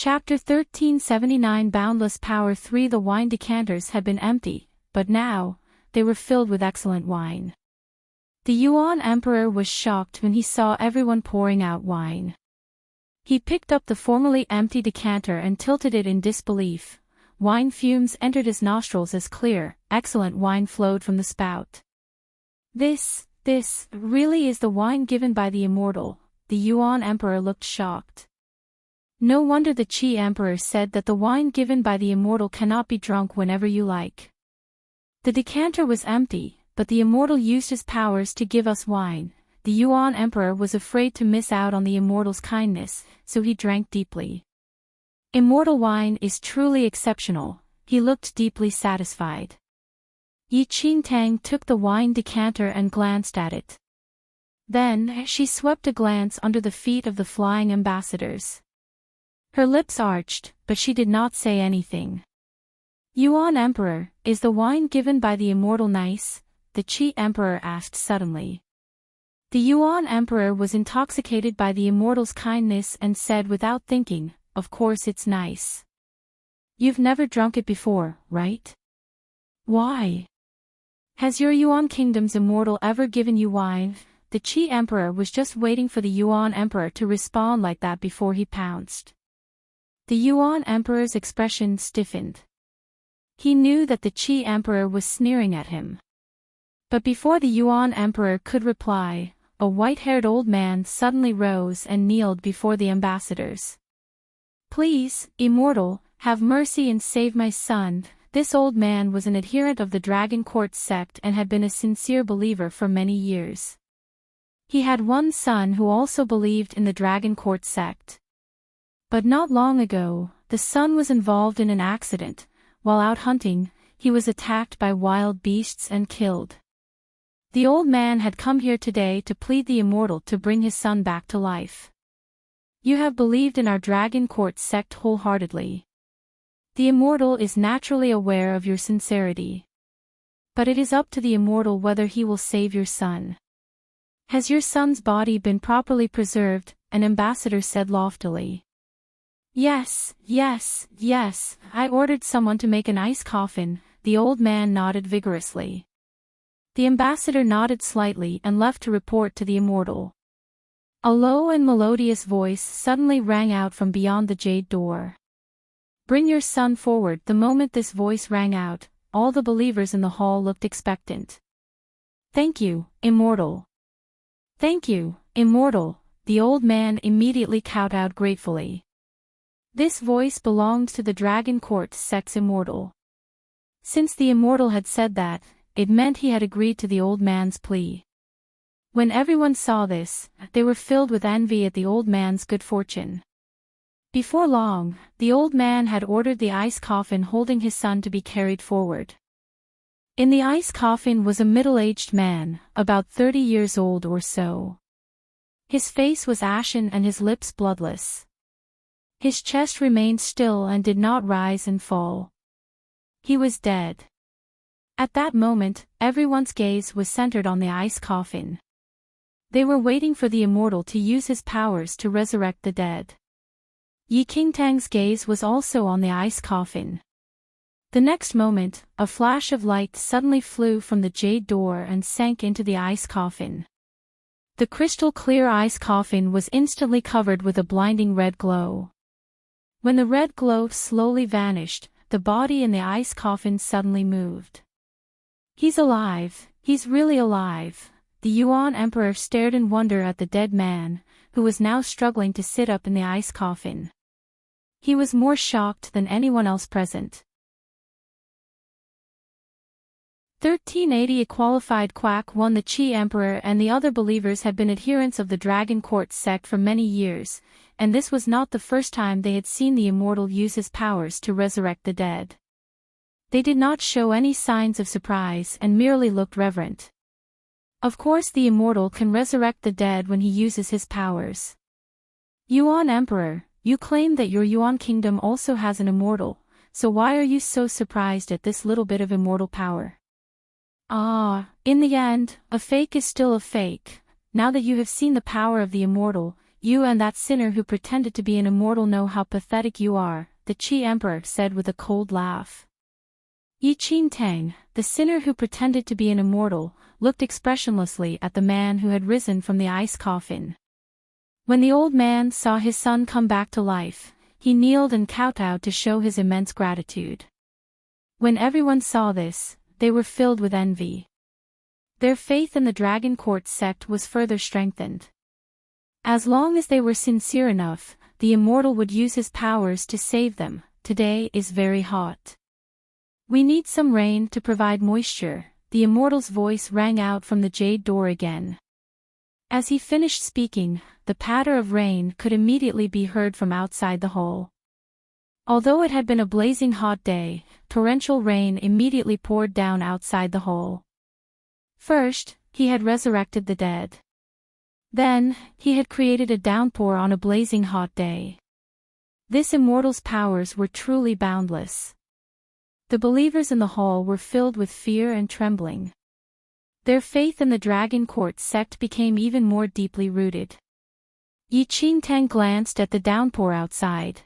Chapter 1379 Boundless Power 3 The wine decanters had been empty, but now, they were filled with excellent wine. The Yuan Emperor was shocked when he saw everyone pouring out wine. He picked up the formerly empty decanter and tilted it in disbelief. Wine fumes entered his nostrils as clear, excellent wine flowed from the spout. This really is the wine given by the immortal. The Yuan Emperor looked shocked. No wonder the Qi Emperor said that the wine given by the immortal cannot be drunk whenever you like. The decanter was empty, but the immortal used his powers to give us wine. The Yuan Emperor was afraid to miss out on the immortal's kindness, so he drank deeply. Immortal wine is truly exceptional. He looked deeply satisfied. Yi Qingtang took the wine decanter and glanced at it. Then, she swept a glance under the feet of the flying ambassadors. Her lips arched, but she did not say anything. Yuan Emperor, is the wine given by the immortal nice? The Qi Emperor asked suddenly. The Yuan Emperor was intoxicated by the immortal's kindness and said without thinking, of course it's nice. You've never drunk it before, right? Why? Has your Yuan kingdom's immortal ever given you wine? The Qi Emperor was just waiting for the Yuan Emperor to respond like that before he pounced. The Yuan Emperor's expression stiffened. He knew that the Qi Emperor was sneering at him. But before the Yuan Emperor could reply, a white-haired old man suddenly rose and kneeled before the ambassadors. Please, immortal, have mercy and save my son. This old man was an adherent of the Dragon Court sect and had been a sincere believer for many years. He had one son who also believed in the Dragon Court sect. But not long ago, the son was involved in an accident. While out hunting, he was attacked by wild beasts and killed. The old man had come here today to plead the immortal to bring his son back to life. You have believed in our Dragon Court sect wholeheartedly. The immortal is naturally aware of your sincerity. But it is up to the immortal whether he will save your son. Has your son's body been properly preserved? An ambassador said loftily. Yes, I ordered someone to make an ice coffin. The old man nodded vigorously. The ambassador nodded slightly and left to report to the immortal. A low and melodious voice suddenly rang out from beyond the jade door. Bring your son forward. The moment this voice rang out, all the believers in the hall looked expectant. Thank you, immortal. Thank you, immortal, the old man immediately kowtowed gratefully. This voice belonged to the Dragon Court sect's immortal. Since the immortal had said that, it meant he had agreed to the old man's plea. When everyone saw this, they were filled with envy at the old man's good fortune. Before long, the old man had ordered the ice coffin holding his son to be carried forward. In the ice coffin was a middle-aged man, about 30 years old or so. His face was ashen and his lips bloodless. His chest remained still and did not rise and fall. He was dead. At that moment, everyone's gaze was centered on the ice coffin. They were waiting for the immortal to use his powers to resurrect the dead. Yi Qingtang's gaze was also on the ice coffin. The next moment, a flash of light suddenly flew from the jade door and sank into the ice coffin. The crystal-clear ice coffin was instantly covered with a blinding red glow. When the red glow slowly vanished, the body in the ice coffin suddenly moved. He's alive, he's really alive. The Yuan Emperor stared in wonder at the dead man, who was now struggling to sit up in the ice coffin. He was more shocked than anyone else present. 1380 A qualified quack won. The Qi Emperor and the other believers had been adherents of the Dragon Court sect for many years, and this was not the first time they had seen the immortal use his powers to resurrect the dead. They did not show any signs of surprise and merely looked reverent. Of course the immortal can resurrect the dead when he uses his powers. Yuan Emperor, you claim that your Yuan kingdom also has an immortal, so why are you so surprised at this little bit of immortal power? In the end, a fake is still a fake. Now that you have seen the power of the immortal, you and that sinner who pretended to be an immortal know how pathetic you are, the Qi Emperor said with a cold laugh. Enchanting, the sinner who pretended to be an immortal, looked expressionlessly at the man who had risen from the ice coffin. When the old man saw his son come back to life, he kneeled and kowtowed to show his immense gratitude. When everyone saw this, they were filled with envy. Their faith in the Dragon Court sect was further strengthened. As long as they were sincere enough, the immortal would use his powers to save them. Today is very hot. We need some rain to provide moisture, the immortal's voice rang out from the jade door again. As he finished speaking, the patter of rain could immediately be heard from outside the hall. Although it had been a blazing hot day, torrential rain immediately poured down outside the hall. First, he had resurrected the dead. Then, he had created a downpour on a blazing hot day. This immortal's powers were truly boundless. The believers in the hall were filled with fear and trembling. Their faith in the Dragon Court sect became even more deeply rooted. Enchanting glanced at the downpour outside.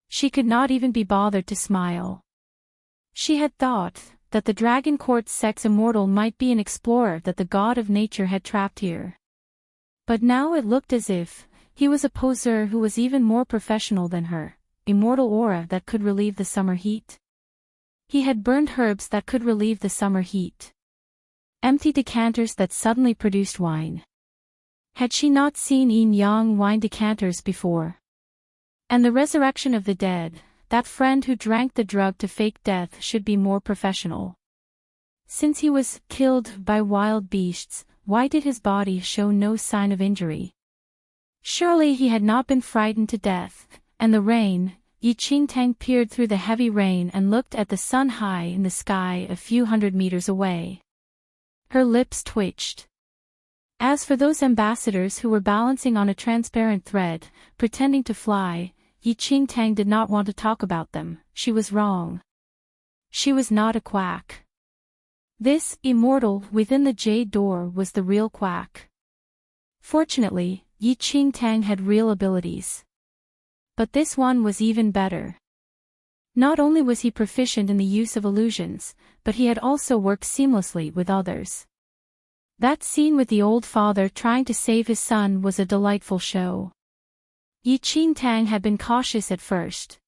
She could not even be bothered to smile. She had thought that the Dragon Court sect's immortal might be an explorer that the god of nature had trapped here. But now it looked as if he was a poseur who was even more professional than her, immortal aura that could relieve the summer heat. He had burned herbs that could relieve the summer heat. Empty decanters that suddenly produced wine. Had she not seen yin-yang wine decanters before? And the resurrection of the dead, that friend who drank the drug to fake death should be more professional. Since he was killed by wild beasts, why did his body show no sign of injury? Surely he had not been frightened to death, and the rain. Enchanting peered through the heavy rain and looked at the sun high in the sky a few hundred meters away. Her lips twitched. As for those ambassadors who were balancing on a transparent thread, pretending to fly, Enchanting did not want to talk about them. She was wrong. She was not a quack. This immortal within the jade door was the real quack. Fortunately, Enchanting had real abilities. But this one was even better. Not only was he proficient in the use of illusions, but he had also worked seamlessly with others. That scene with the old father trying to save his son was a delightful show. Enchanting had been cautious at first.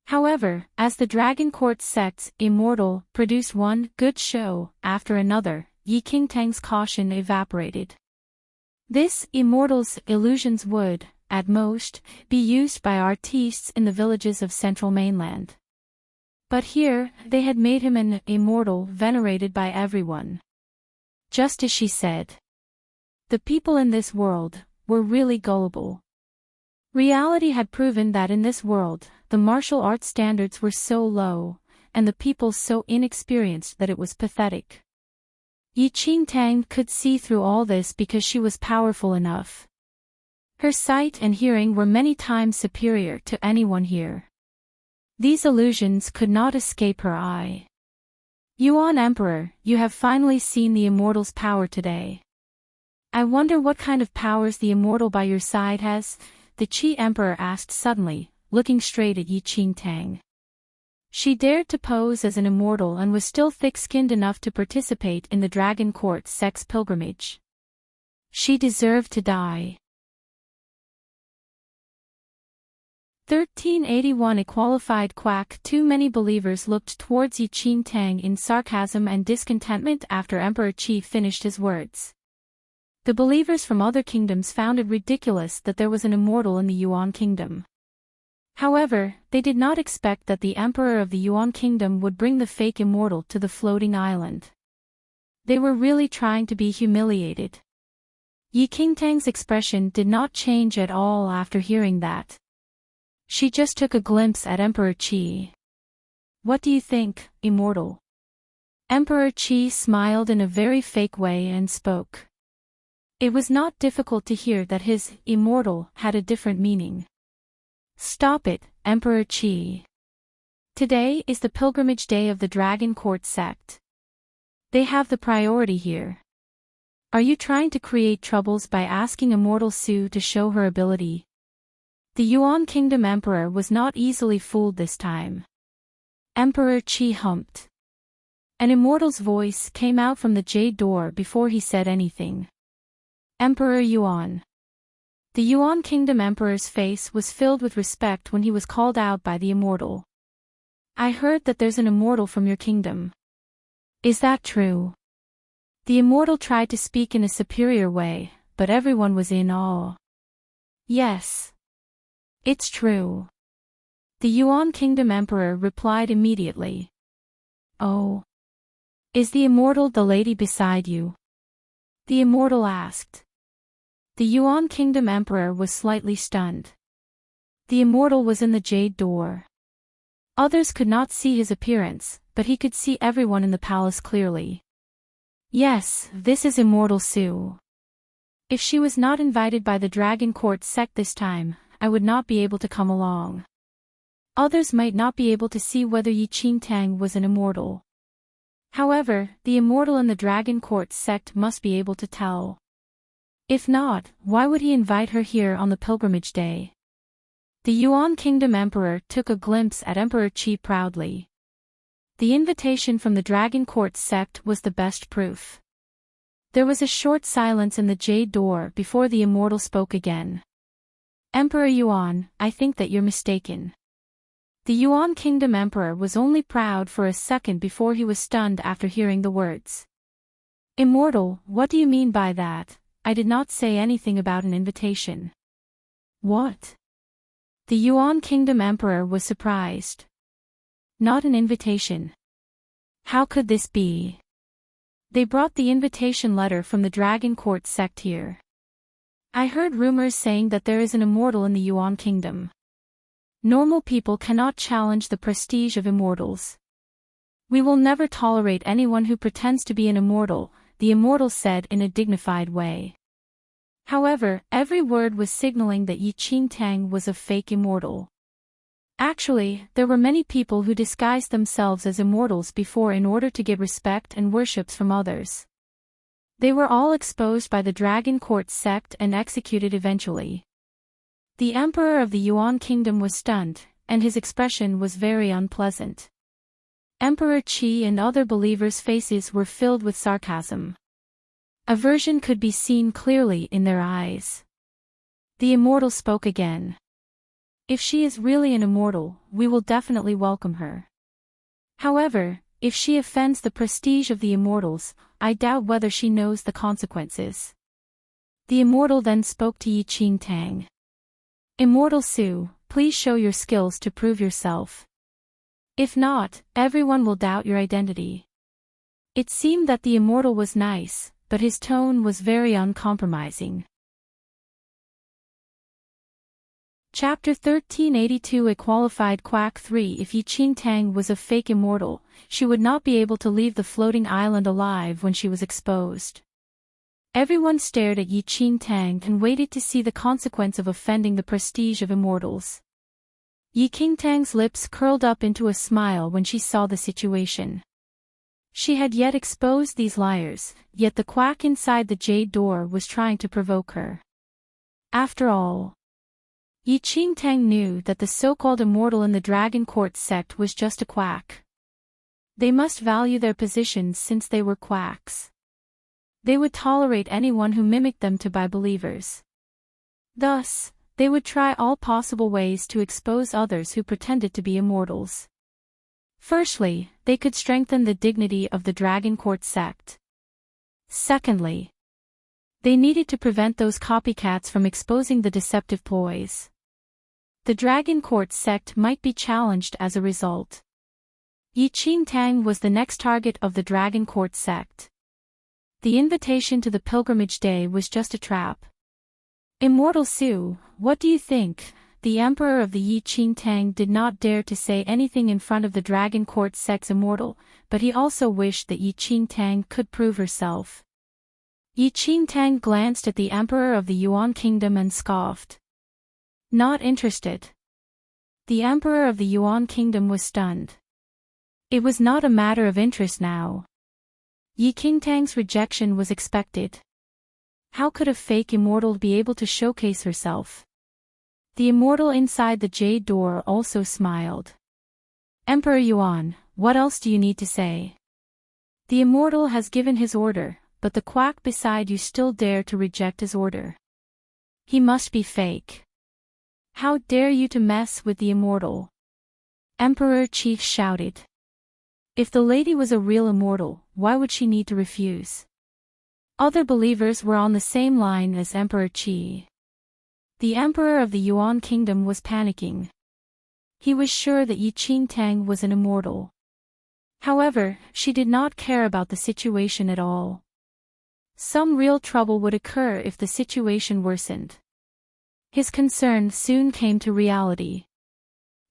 However, as the Dragon Court sect's immortal produced one good show after another, Enchanting's caution evaporated. This immortal's illusions would, at most, be used by artistes in the villages of Central Mainland. But here, they had made him an immortal venerated by everyone. Just as she said. The people in this world were really gullible. Reality had proven that in this world, the martial arts standards were so low, and the people so inexperienced that it was pathetic. Enchanting could see through all this because she was powerful enough. Her sight and hearing were many times superior to anyone here. These illusions could not escape her eye. Yuan Emperor, you have finally seen the immortal's power today. I wonder what kind of powers the immortal by your side has, the Qi Emperor asked suddenly, looking straight at Enchanting. She dared to pose as an immortal and was still thick-skinned enough to participate in the Dragon Court sect's pilgrimage. She deserved to die. 1381 A qualified quack. Too many believers looked towards Enchanting in sarcasm and discontentment after Emperor Qi finished his words. The believers from other kingdoms found it ridiculous that there was an immortal in the Yuan kingdom. However, they did not expect that the emperor of the Yuan kingdom would bring the fake immortal to the floating island. They were really trying to be humiliated. Enchanting's expression did not change at all after hearing that. She just took a glimpse at Emperor Qi. What do you think, immortal? Emperor Qi smiled in a very fake way and spoke. It was not difficult to hear that his immortal had a different meaning. Stop it, Emperor Qi. Today is the pilgrimage day of the Dragon Court sect. They have the priority here. Are you trying to create troubles by asking Immortal Su to show her ability? The Yuan Kingdom Emperor was not easily fooled this time. Emperor Qi humped. An immortal's voice came out from the jade door before he said anything. Emperor Yuan. The Yuan Kingdom Emperor's face was filled with respect when he was called out by the immortal. I heard that there's an immortal from your kingdom. Is that true? The immortal tried to speak in a superior way, but everyone was in awe. Yes. It's true. The Yuan Kingdom Emperor replied immediately. Oh. Is the immortal the lady beside you? The immortal asked. The Yuan Kingdom Emperor was slightly stunned. The immortal was in the jade door. Others could not see his appearance, but he could see everyone in the palace clearly. Yes, this is Immortal Su. If she was not invited by the Dragon Court sect this time, I would not be able to come along. Others might not be able to see whether Enchanting was an immortal. However, the immortal in the Dragon Court sect must be able to tell. If not, why would he invite her here on the pilgrimage day? The Yuan Kingdom Emperor took a glimpse at Emperor Qi proudly. The invitation from the Dragon Court sect was the best proof. There was a short silence in the jade door before the immortal spoke again. Emperor Yuan, I think that you're mistaken. The Yuan Kingdom Emperor was only proud for a second before he was stunned after hearing the words. Immortal, what do you mean by that? I did not say anything about an invitation. What? The Yuan Kingdom Emperor was surprised. Not an invitation. How could this be? They brought the invitation letter from the Dragon Court sect here. I heard rumors saying that there is an immortal in the Yuan Kingdom. Normal people cannot challenge the prestige of immortals. We will never tolerate anyone who pretends to be an immortal, the immortal said in a dignified way. However, every word was signaling that Enchanting was a fake immortal. Actually, there were many people who disguised themselves as immortals before in order to get respect and worships from others. They were all exposed by the Dragon Court sect and executed eventually. The Emperor of the Yuan Kingdom was stunned, and his expression was very unpleasant. Emperor Qi and other believers' faces were filled with sarcasm. Aversion could be seen clearly in their eyes. The immortal spoke again. If she is really an immortal, we will definitely welcome her. However, if she offends the prestige of the immortals, I doubt whether she knows the consequences. The immortal then spoke to Enchanting. Immortal Su, please show your skills to prove yourself. If not, everyone will doubt your identity. It seemed that the immortal was nice, but his tone was very uncompromising. Chapter 1382 A qualified quack 3 If Enchanting was a fake immortal, she would not be able to leave the floating island alive when she was exposed. Everyone stared at Enchanting and waited to see the consequence of offending the prestige of immortals. Enchanting's lips curled up into a smile when she saw the situation. She had yet exposed these liars, yet the quack inside the jade door was trying to provoke her. After all, Enchanting knew that the so-called immortal in the Dragon Court sect was just a quack. They must value their positions since they were quacks. They would tolerate anyone who mimicked them to be believers. Thus, they would try all possible ways to expose others who pretended to be immortals. Firstly, they could strengthen the dignity of the Dragon Court sect. Secondly, they needed to prevent those copycats from exposing the deceptive ploys. The Dragon Court sect might be challenged as a result. Enchanting was the next target of the Dragon Court sect. The invitation to the pilgrimage day was just a trap. Immortal Su, what do you think? The Emperor of the Enchanting did not dare to say anything in front of the Dragon Court sect's immortal, but he also wished that Enchanting could prove herself. Enchanting glanced at the Emperor of the Yuan Kingdom and scoffed. Not interested. The Emperor of the Yuan Kingdom was stunned. It was not a matter of interest now. Enchanting's rejection was expected. How could a fake immortal be able to showcase herself? The immortal inside the jade door also smiled. Emperor Yuan, what else do you need to say? The immortal has given his order, but the quack beside you still dare to reject his order. He must be fake. How dare you to mess with the immortal? Emperor Chief shouted. If the lady was a real immortal, why would she need to refuse? Other believers were on the same line as Emperor Qi. The emperor of the Yuan kingdom was panicking. He was sure that Enchanting was an immortal. However, she did not care about the situation at all. Some real trouble would occur if the situation worsened. His concern soon came to reality.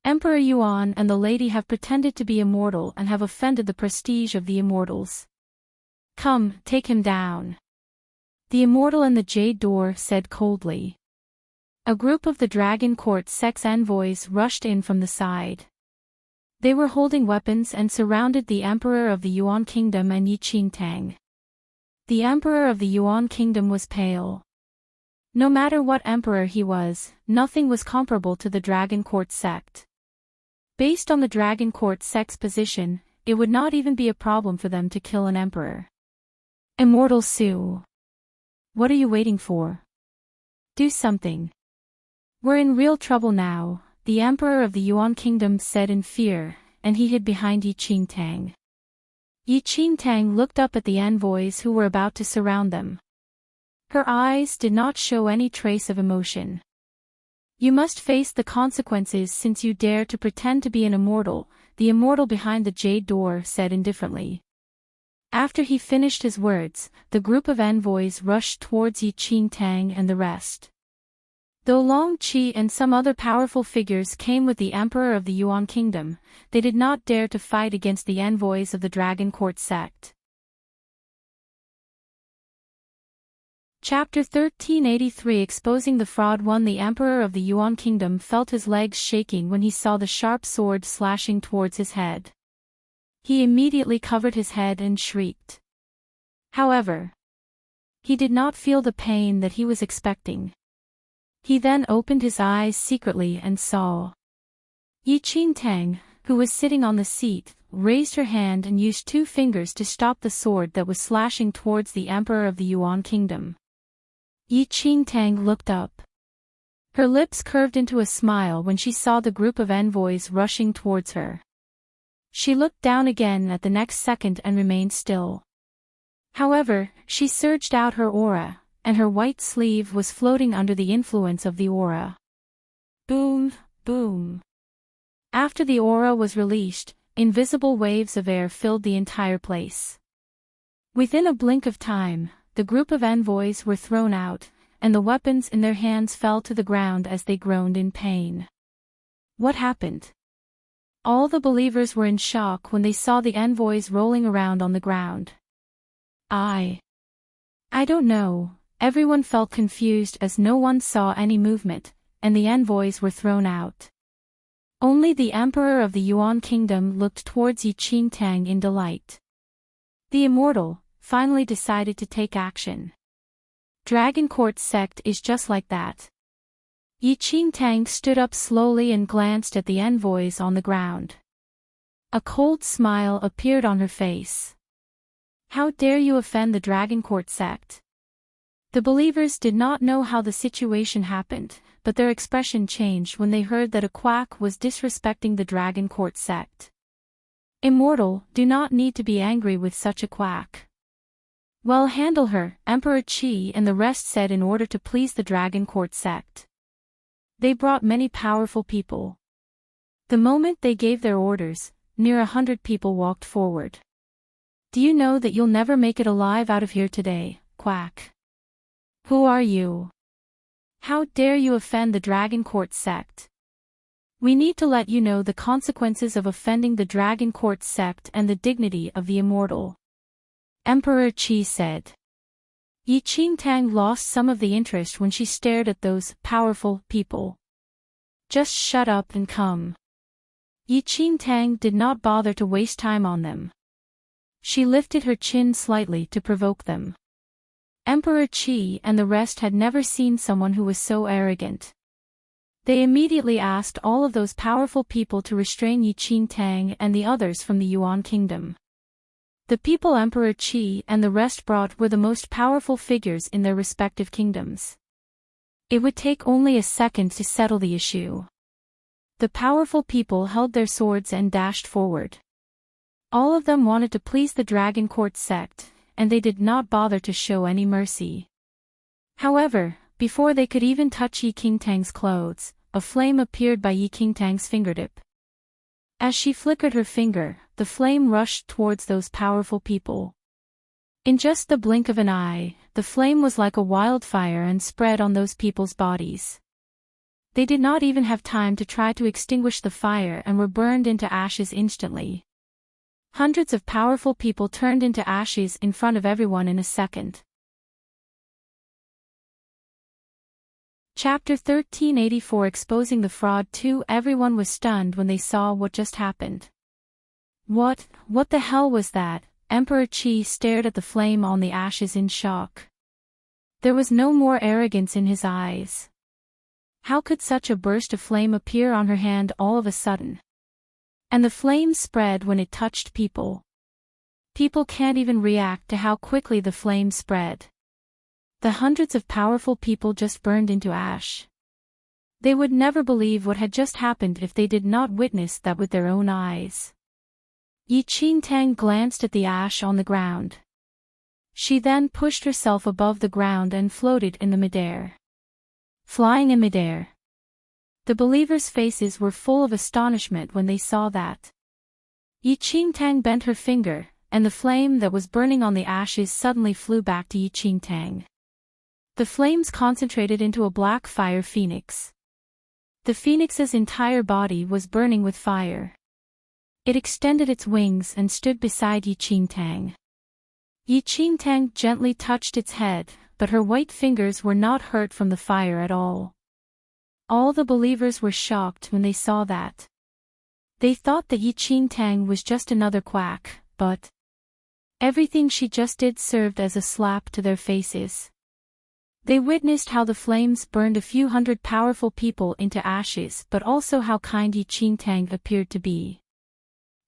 Emperor Yuan and the lady have pretended to be immortal and have offended the prestige of the immortals. Come, take him down. The immortal in the jade door said coldly. A group of the Dragon Court sex envoys rushed in from the side. They were holding weapons and surrounded the emperor of the Yuan kingdom and Enchanting. The emperor of the Yuan kingdom was pale. No matter what emperor he was, nothing was comparable to the Dragon Court sect. Based on the Dragon Court sect's position, it would not even be a problem for them to kill an emperor. Immortal Su. What are you waiting for? Do something. We're in real trouble now, the emperor of the Yuan kingdom said in fear, and he hid behind Enchanting. Enchanting looked up at the envoys who were about to surround them. Her eyes did not show any trace of emotion. You must face the consequences since you dare to pretend to be an immortal, the immortal behind the jade door said indifferently. After he finished his words, the group of envoys rushed towards Enchanting and the rest. Though Long Qi and some other powerful figures came with the emperor of the Yuan kingdom, they did not dare to fight against the envoys of the Dragon Court sect. Chapter 1383 Exposing the Fraud 1 The emperor of the Yuan kingdom felt his legs shaking when he saw the sharp sword slashing towards his head. He immediately covered his head and shrieked. However, he did not feel the pain that he was expecting. He then opened his eyes secretly and saw. Enchanting, who was sitting on the seat, raised her hand and used 2 fingers to stop the sword that was slashing towards the emperor of the Yuan kingdom. Enchanting looked up. Her lips curved into a smile when she saw the group of envoys rushing towards her. She looked down again at the next second and remained still. However, she surged out her aura, and her white sleeve was floating under the influence of the aura. Boom, boom. After the aura was released, invisible waves of air filled the entire place. Within a blink of time, the group of envoys were thrown out, and the weapons in their hands fell to the ground as they groaned in pain. What happened? All the believers were in shock when they saw the envoys rolling around on the ground. I don't know. Everyone felt confused as no one saw any movement, and the envoys were thrown out. Only the emperor of the Yuan kingdom looked towards Enchanting in delight. The immortal finally decided to take action. Dragon Court sect is just like that. Enchanting stood up slowly and glanced at the envoys on the ground. A cold smile appeared on her face. How dare you offend the Dragon Court sect? The believers did not know how the situation happened, but their expression changed when they heard that a quack was disrespecting the Dragon Court sect. Immortal, do not need to be angry with such a quack. Well, handle her, Emperor Qi and the rest said in order to please the Dragon Court sect. They brought many powerful people. The moment they gave their orders, near 100 people walked forward. Do you know that you'll never make it alive out of here today, quack? Who are you? How dare you offend the Dragon Court sect? We need to let you know the consequences of offending the Dragon Court sect and the dignity of the immortal. Emperor Qi said. Enchanting lost some of the interest when she stared at those powerful people. Just shut up and come. Enchanting did not bother to waste time on them. She lifted her chin slightly to provoke them. Emperor Qi and the rest had never seen someone who was so arrogant. They immediately asked all of those powerful people to restrain Enchanting and the others from the Yuan kingdom. The people Emperor Qi and the rest brought were the most powerful figures in their respective kingdoms. It would take only a second to settle the issue. The powerful people held their swords and dashed forward. All of them wanted to please the Dragon Court sect, and they did not bother to show any mercy. However, before they could even touch Enchanting's clothes, a flame appeared by Enchanting's fingertip. As she flickered her finger, the flame rushed towards those powerful people. In just the blink of an eye, the flame was like a wildfire and spread on those people's bodies. They did not even have time to try to extinguish the fire and were burned into ashes instantly. Hundreds of powerful people turned into ashes in front of everyone in a second. Chapter 1384 Exposing the Fraud 2 Everyone was stunned when they saw what just happened. What the hell was that? Emperor Qi stared at the flame on the ashes in shock. There was no more arrogance in his eyes. How could such a burst of flame appear on her hand all of a sudden? And the flame spread when it touched people. People can't even react to how quickly the flame spread. The hundreds of powerful people just burned into ash. They would never believe what had just happened if they did not witness that with their own eyes. Enchanting glanced at the ash on the ground. She then pushed herself above the ground and floated in the midair. Flying in midair. The believers' faces were full of astonishment when they saw that. Enchanting bent her finger, and the flame that was burning on the ashes suddenly flew back to Enchanting. The flames concentrated into a black fire phoenix. The phoenix's entire body was burning with fire. It extended its wings and stood beside Enchanting. Enchanting gently touched its head, but her white fingers were not hurt from the fire at all. All the believers were shocked when they saw that. They thought that Enchanting was just another quack, but everything she just did served as a slap to their faces. They witnessed how the flames burned a few hundred powerful people into ashes, but also how kind Enchanting appeared to be.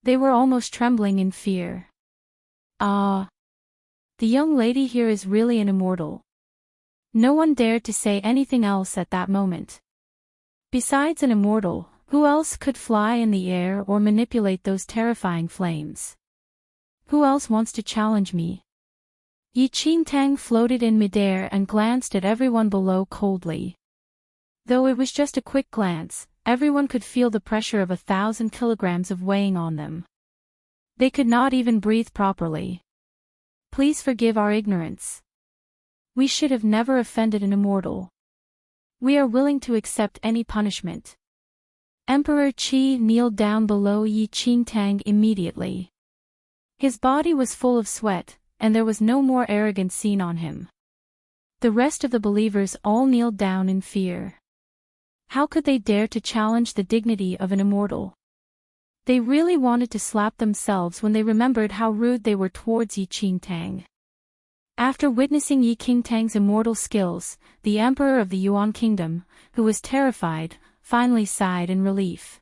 They were almost trembling in fear. The young lady here is really an immortal. No one dared to say anything else at that moment. Besides an immortal, who else could fly in the air or manipulate those terrifying flames? Who else wants to challenge me? Enchanting floated in midair and glanced at everyone below coldly. Though it was just a quick glance, everyone could feel the pressure of 1,000 kilograms of weighing on them. They could not even breathe properly. Please forgive our ignorance. We should have never offended an immortal. We are willing to accept any punishment. Emperor Qi kneeled down below Enchanting immediately. His body was full of sweat, and there was no more arrogance seen on him. The rest of the believers all kneeled down in fear. How could they dare to challenge the dignity of an immortal? They really wanted to slap themselves when they remembered how rude they were towards Enchanting. After witnessing Enchanting's immortal skills, the emperor of the Yuan kingdom, who was terrified, finally sighed in relief.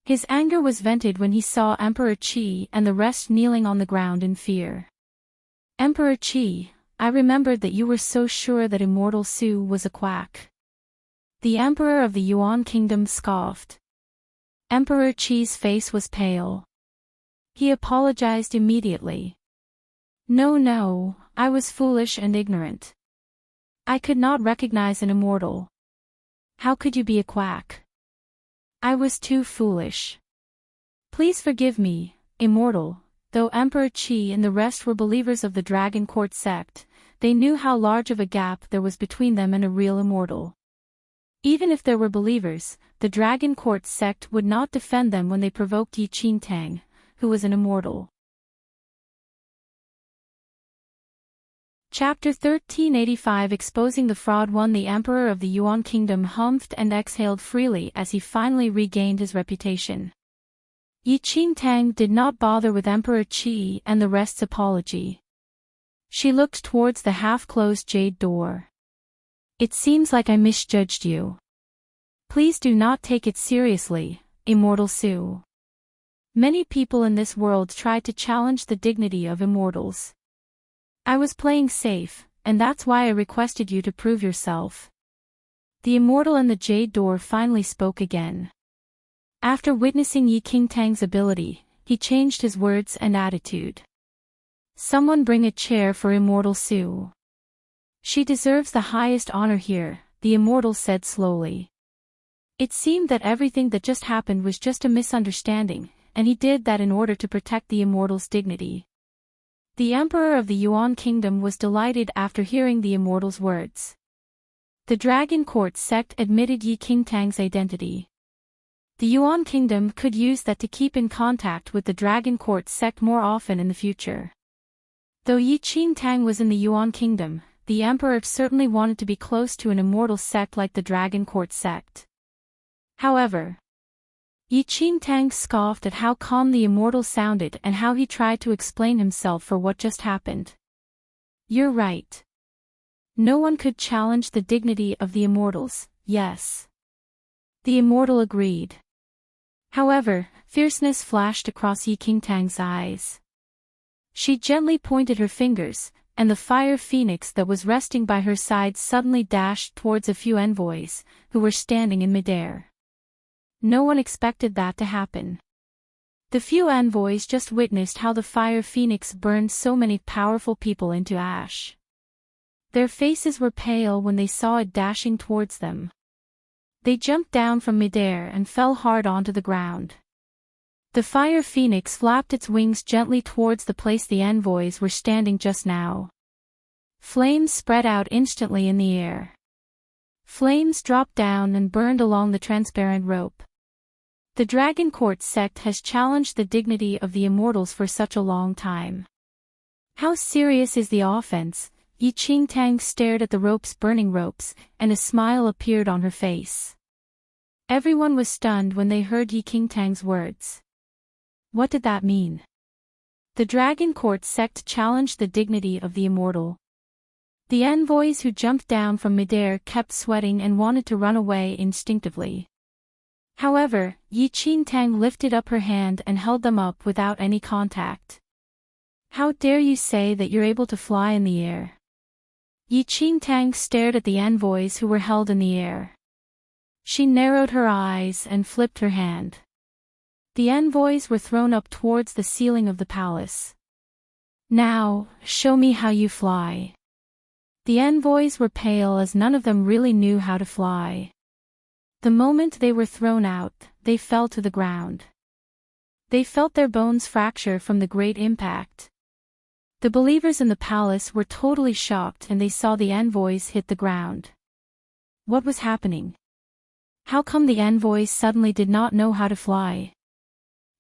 His anger was vented when he saw Emperor Qi and the rest kneeling on the ground in fear. Emperor Qi, I remembered that you were so sure that Immortal Su was a quack. The emperor of the Yuan kingdom scoffed. Emperor Qi's face was pale. He apologized immediately. No, I was foolish and ignorant. I could not recognize an immortal. How could you be a quack? I was too foolish. Please forgive me, immortal. Though Emperor Qi and the rest were believers of the Dragon Court sect, they knew how large of a gap there was between them and a real immortal. Even if there were believers, the Dragon Court sect would not defend them when they provoked Enchanting, who was an immortal. Chapter 1385 Exposing the Fraud 1 The Emperor of the Yuan Kingdom humphed and exhaled freely as he finally regained his reputation. Enchanting did not bother with Emperor Qi and the rest's apology. She looked towards the half-closed jade door. It seems like I misjudged you. Please do not take it seriously, Immortal Sue. Many people in this world try to challenge the dignity of immortals. I was playing safe, and that's why I requested you to prove yourself. The immortal in the jade door finally spoke again. After witnessing Yi Qingtang's ability, he changed his words and attitude. Someone bring a chair for Immortal Sue. She deserves the highest honor here, the immortal said slowly. It seemed that everything that just happened was just a misunderstanding, and he did that in order to protect the immortal's dignity. The Emperor of the Yuan Kingdom was delighted after hearing the immortal's words. The Dragon Court sect admitted Yi Qingtang's identity. The Yuan Kingdom could use that to keep in contact with the Dragon Court sect more often in the future. Though Yi Qingtang was in the Yuan Kingdom, the Emperor certainly wanted to be close to an immortal sect like the Dragon Court sect. However, Yi Qingtang scoffed at how calm the immortal sounded and how he tried to explain himself for what just happened. You're right. No one could challenge the dignity of the immortals, yes. The immortal agreed. However, fierceness flashed across Yi Qingtang's eyes. She gently pointed her fingers, and the fire phoenix that was resting by her side suddenly dashed towards a few envoys, who were standing in midair. No one expected that to happen. The few envoys just witnessed how the fire phoenix burned so many powerful people into ash. Their faces were pale when they saw it dashing towards them. They jumped down from midair and fell hard onto the ground. The fire phoenix flapped its wings gently towards the place the envoys were standing just now. Flames spread out instantly in the air. Flames dropped down and burned along the transparent rope. The Dragon Court sect has challenged the dignity of the immortals for such a long time. How serious is the offense? Yi Qingtang stared at the burning ropes, and a smile appeared on her face. Everyone was stunned when they heard Yi Qingtang's words. What did that mean? The Dragon Court sect challenged the dignity of the immortal. The envoys who jumped down from midair kept sweating and wanted to run away instinctively. However, Yi Qingtang lifted up her hand and held them up without any contact. How dare you say that you're able to fly in the air? Yi Qingtang stared at the envoys who were held in the air. She narrowed her eyes and flipped her hand. The envoys were thrown up towards the ceiling of the palace. Now, show me how you fly. The envoys were pale as none of them really knew how to fly. The moment they were thrown out, they fell to the ground. They felt their bones fracture from the great impact. The believers in the palace were totally shocked and they saw the envoys hit the ground. What was happening? How come the envoys suddenly did not know how to fly?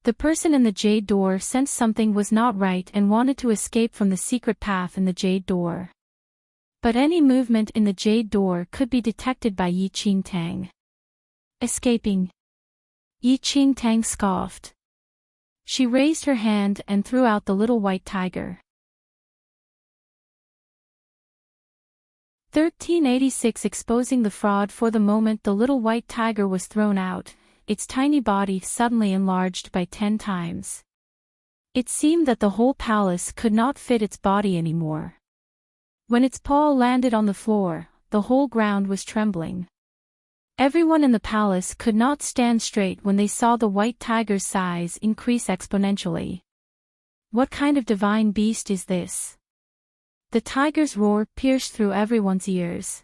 The person in the jade door sensed something was not right and wanted to escape from the secret path in the jade door. But any movement in the jade door could be detected by Yi Qingtang. Escaping? Yi Qingtang scoffed. She raised her hand and threw out the little white tiger. 1386 Exposing the fraud. For the moment the little white tiger was thrown out, its tiny body suddenly enlarged by 10 times. It seemed that the whole palace could not fit its body anymore. When its paw landed on the floor, the whole ground was trembling. Everyone in the palace could not stand straight when they saw the white tiger's size increase exponentially. What kind of divine beast is this? The tiger's roar pierced through everyone's ears.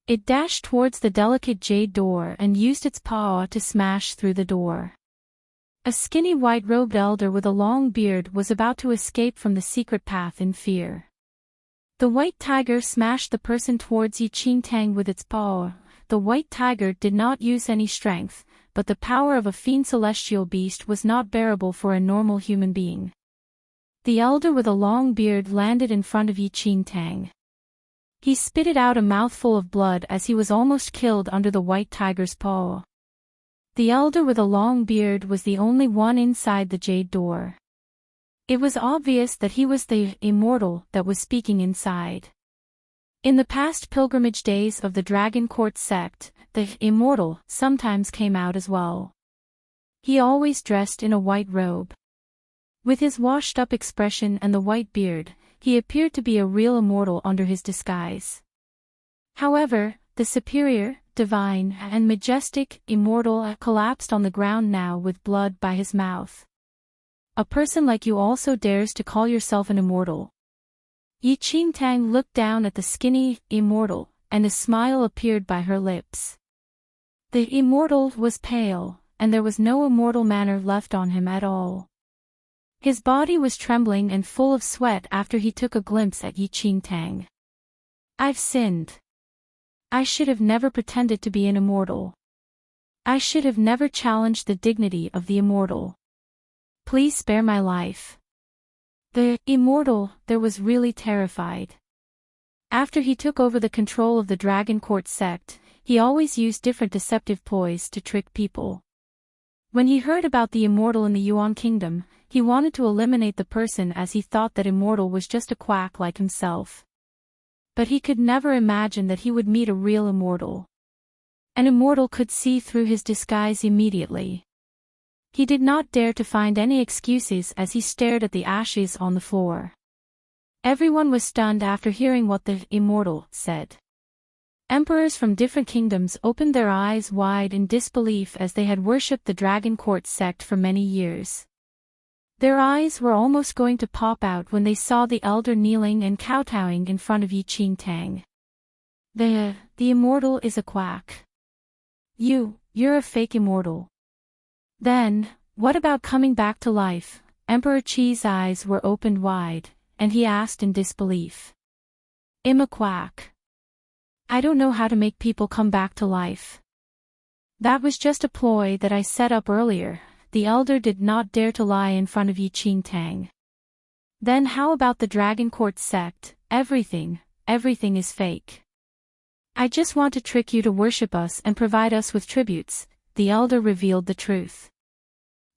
It dashed towards the delicate jade door and used its paw to smash through the door. A skinny white-robed elder with a long beard was about to escape from the secret path in fear. The white tiger smashed the person towards Yi Qingtang with its paw. The white tiger did not use any strength, but the power of a fiend celestial beast was not bearable for a normal human being. The elder with a long beard landed in front of Yi Qingtang. He spitted out a mouthful of blood as he was almost killed under the white tiger's paw. The elder with a long beard was the only one inside the jade door. It was obvious that he was the immortal that was speaking inside. In the past pilgrimage days of the Dragon Court sect, the immortal sometimes came out as well. He always dressed in a white robe. With his washed-up expression and the white beard, he appeared to be a real immortal under his disguise. However, the superior, divine, and majestic immortal collapsed on the ground now with blood by his mouth. A person like you also dares to call yourself an immortal? Enchanting looked down at the skinny immortal, and a smile appeared by her lips. The immortal was pale, and there was no immortal manner left on him at all. His body was trembling and full of sweat after he took a glimpse at Enchanting. I've sinned. I should have never pretended to be an immortal. I should have never challenged the dignity of the immortal. Please spare my life. The immortal there was really terrified. After he took over the control of the Dragon Court sect, he always used different deceptive ploys to trick people. When he heard about the immortal in the Yuan Kingdom, he wanted to eliminate the person as he thought that immortal was just a quack like himself. But he could never imagine that he would meet a real immortal. An immortal could see through his disguise immediately. He did not dare to find any excuses as he stared at the ashes on the floor. Everyone was stunned after hearing what the immortal said. Emperors from different kingdoms opened their eyes wide in disbelief as they had worshipped the Dragon Court sect for many years. Their eyes were almost going to pop out when they saw the elder kneeling and kowtowing in front of Enchanting. The immortal is a quack. You're a fake immortal. Then, what about coming back to life? Emperor Qi's eyes were opened wide, and he asked in disbelief. I'm a quack. I don't know how to make people come back to life. That was just a ploy that I set up earlier. The elder did not dare to lie in front of Enchanting. Then how about the Dragon Court sect? Everything is fake. I just want to trick you to worship us and provide us with tributes. The elder revealed the truth.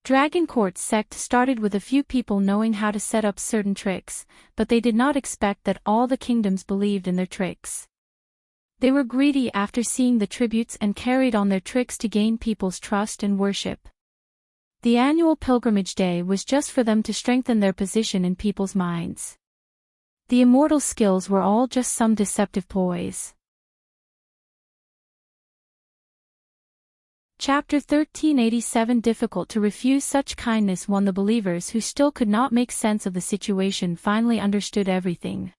Dragon Court sect started with a few people knowing how to set up certain tricks, but they did not expect that all the kingdoms believed in their tricks. They were greedy after seeing the tributes and carried on their tricks to gain people's trust and worship. The annual pilgrimage day was just for them to strengthen their position in people's minds. The immortal skills were all just some deceptive ploys. Chapter 1387 Difficult to refuse such kindness. One the believers who still could not make sense of the situation finally understood everything.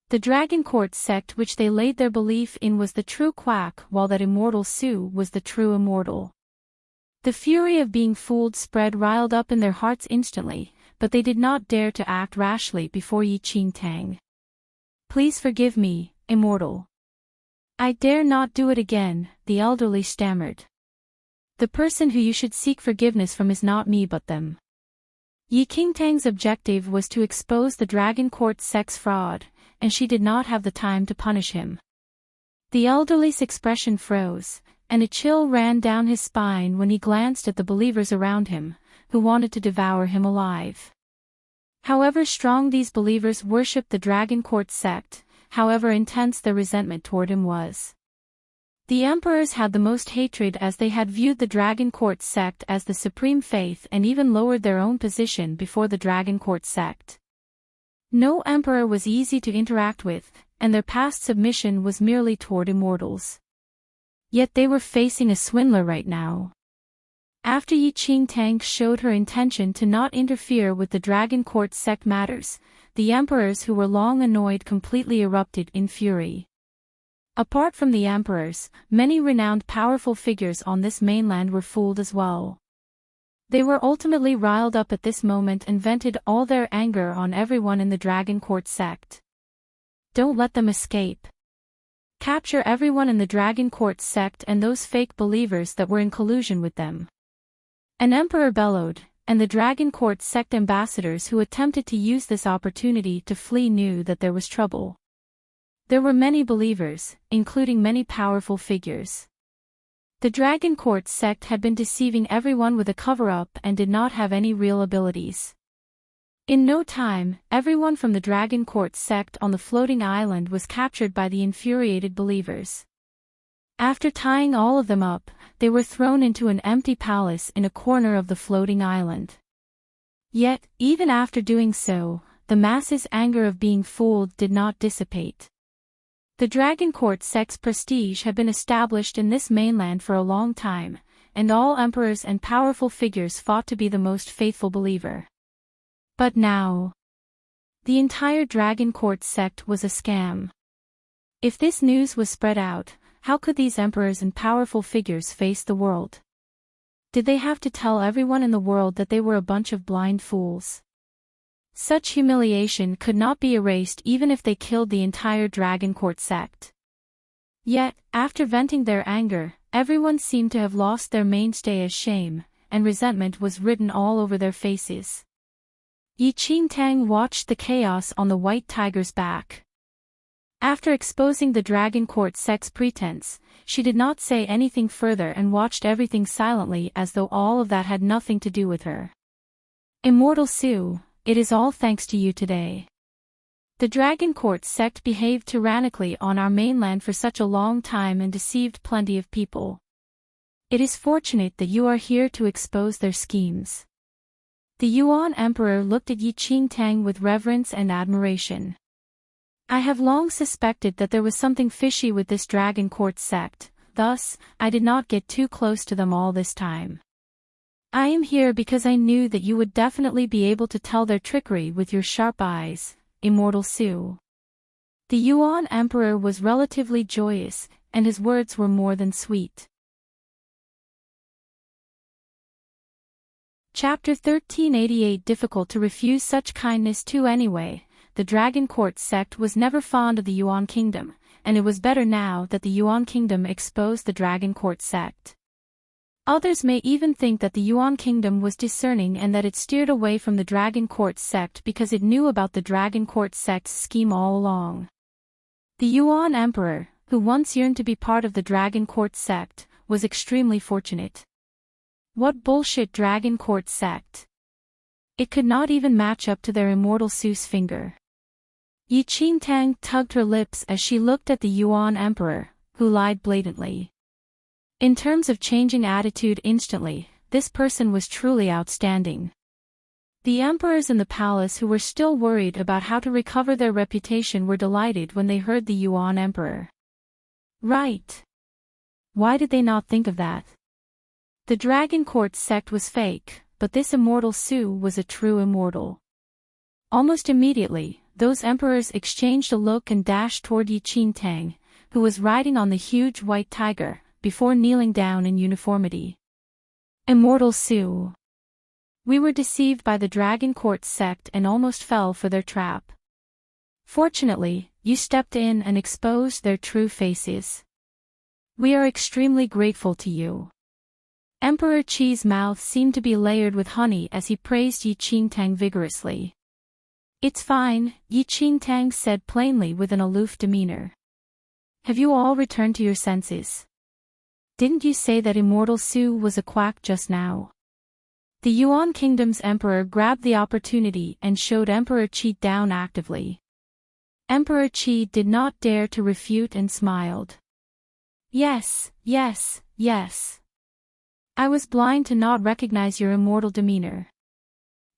The Dragon Court sect which they laid their belief in was the true quack, while that immortal Su was the true immortal. The fury of being fooled spread riled up in their hearts instantly, but they did not dare to act rashly before Enchanting. Please forgive me, immortal. I dare not do it again, the elderly stammered. The person who you should seek forgiveness from is not me but them. Enchanting's objective was to expose the Dragon Court sect's fraud, and she did not have the time to punish him. The elderly's expression froze, and a chill ran down his spine when he glanced at the believers around him, who wanted to devour him alive. However strong these believers worshipped the Dragon Court sect, however intense their resentment toward him was. The emperors had the most hatred as they had viewed the Dragon Court sect as the supreme faith and even lowered their own position before the Dragon Court sect. No emperor was easy to interact with, and their past submission was merely toward immortals. Yet they were facing a swindler right now. After Enchanting showed her intention to not interfere with the Dragon Court sect matters, the emperors who were long annoyed completely erupted in fury. Apart from the emperors, many renowned powerful figures on this mainland were fooled as well. They were ultimately riled up at this moment and vented all their anger on everyone in the Dragon Court sect. Don't let them escape. Capture everyone in the Dragon Court sect and those fake believers that were in collusion with them. An emperor bellowed, and the Dragon Court sect ambassadors who attempted to use this opportunity to flee knew that there was trouble. There were many believers, including many powerful figures. The Dragon Court sect had been deceiving everyone with a cover-up and did not have any real abilities. In no time, everyone from the Dragon Court sect on the floating island was captured by the infuriated believers. After tying all of them up, they were thrown into an empty palace in a corner of the floating island. Yet, even after doing so, the masses' anger of being fooled did not dissipate. The Dragon Court sect's prestige had been established in this mainland for a long time, and all emperors and powerful figures fought to be the most faithful believer. But now, the entire Dragon Court sect was a scam. If this news was spread out, how could these emperors and powerful figures face the world? Did they have to tell everyone in the world that they were a bunch of blind fools? Such humiliation could not be erased even if they killed the entire Dragon Court sect. Yet, after venting their anger, everyone seemed to have lost their mainstay as shame, and resentment was written all over their faces. Enchanting watched the chaos on the white tiger's back. After exposing the Dragon Court sect's pretense, she did not say anything further and watched everything silently as though all of that had nothing to do with her. Immortal Sue, it is all thanks to you today. The Dragon Court sect behaved tyrannically on our mainland for such a long time and deceived plenty of people. It is fortunate that you are here to expose their schemes. The Yuan Emperor looked at Enchanting with reverence and admiration. I have long suspected that there was something fishy with this Dragon Court sect, thus, I did not get too close to them all this time. I am here because I knew that you would definitely be able to tell their trickery with your sharp eyes, Immortal Sue. The Yuan Emperor was relatively joyous, and his words were more than sweet. Chapter 1388 Difficult to refuse such kindness too anyway. The Dragon Court sect was never fond of the Yuan Kingdom, and it was better now that the Yuan Kingdom exposed the Dragon Court sect. Others may even think that the Yuan Kingdom was discerning and that it steered away from the Dragon Court sect because it knew about the Dragon Court sect's scheme all along. The Yuan Emperor, who once yearned to be part of the Dragon Court sect, was extremely fortunate. What bullshit Dragon Court sect! It could not even match up to their Immortal Sue's finger. Enchanting tugged her lips as she looked at the Yuan Emperor, who lied blatantly. In terms of changing attitude instantly, this person was truly outstanding. The emperors in the palace who were still worried about how to recover their reputation were delighted when they heard the Yuan Emperor. Right. Why did they not think of that? The Dragon Court sect was fake, but this Immortal Sue was a true immortal. Almost immediately, those emperors exchanged a look and dashed toward Enchanting, who was riding on the huge white tiger, before kneeling down in uniformity. Immortal Sue. We were deceived by the Dragon Court sect and almost fell for their trap. Fortunately, you stepped in and exposed their true faces. We are extremely grateful to you. Emperor Qi's mouth seemed to be layered with honey as he praised Enchanting vigorously. It's fine, Enchanting said plainly with an aloof demeanor. Have you all returned to your senses? Didn't you say that Immortal Sue was a quack just now? The Yuan Kingdom's emperor grabbed the opportunity and showed Emperor Qi down actively. Emperor Qi did not dare to refute and smiled. Yes, yes, yes. I was blind to not recognize your immortal demeanor.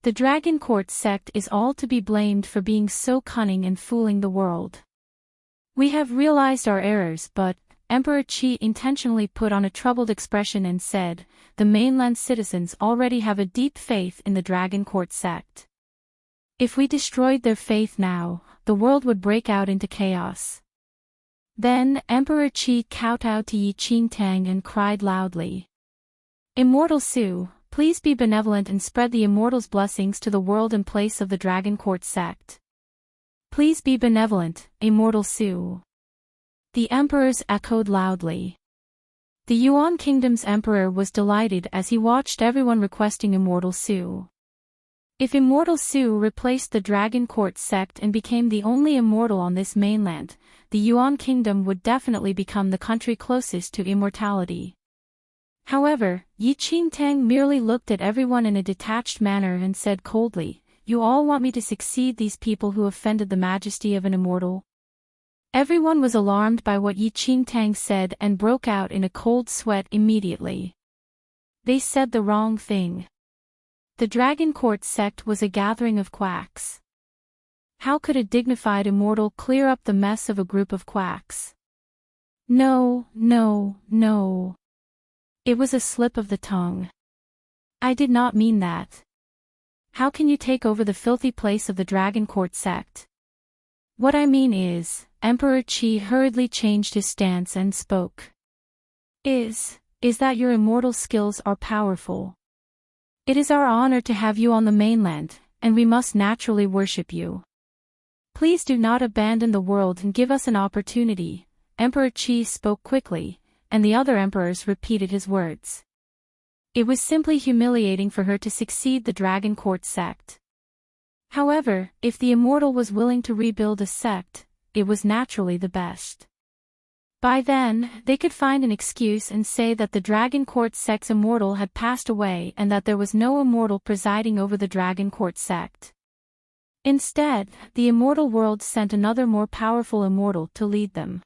The Dragon Court sect is all to be blamed for being so cunning and fooling the world. We have realized our errors, but, Emperor Qi intentionally put on a troubled expression and said, the mainland citizens already have a deep faith in the Dragon Court sect. If we destroyed their faith now, the world would break out into chaos. Then, Emperor Qi kowtowed to Enchanting and cried loudly. Immortal Sue, please be benevolent and spread the Immortal's blessings to the world in place of the Dragon Court sect. Please be benevolent, Immortal Sue. The emperors echoed loudly. The Yuan Kingdom's emperor was delighted as he watched everyone requesting Immortal Sue. If Immortal Sue replaced the Dragon Court sect and became the only immortal on this mainland, the Yuan Kingdom would definitely become the country closest to immortality. However, Enchanting merely looked at everyone in a detached manner and said coldly, you all want me to succeed these people who offended the majesty of an immortal? Everyone was alarmed by what Enchanting said and broke out in a cold sweat immediately. They said the wrong thing. The Dragon Court sect was a gathering of quacks. How could a dignified immortal clear up the mess of a group of quacks? No, no, no. It was a slip of the tongue. I did not mean that. How can you take over the filthy place of the Dragon Court sect? What I mean is, Emperor Qi hurriedly changed his stance and spoke. Is that your immortal skills are powerful. It is our honor to have you on the mainland, and we must naturally worship you. Please do not abandon the world and give us an opportunity. Emperor Qi spoke quickly, and the other emperors repeated his words. It was simply humiliating for her to succeed the Dragon Court sect. However, if the immortal was willing to rebuild a sect, it was naturally the best. By then, they could find an excuse and say that the Dragon Court sect's immortal had passed away and that there was no immortal presiding over the Dragon Court sect. Instead, the immortal world sent another more powerful immortal to lead them.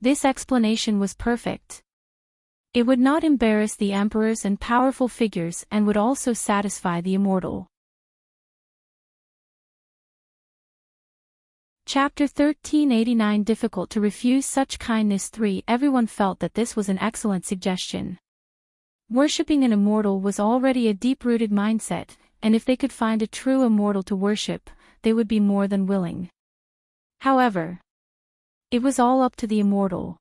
This explanation was perfect. It would not embarrass the emperors and powerful figures and would also satisfy the immortal. Chapter 1389 Difficult to refuse such kindness. 3 Everyone felt that this was an excellent suggestion. Worshipping an immortal was already a deep-rooted mindset, and if they could find a true immortal to worship, they would be more than willing. However, it was all up to the immortal.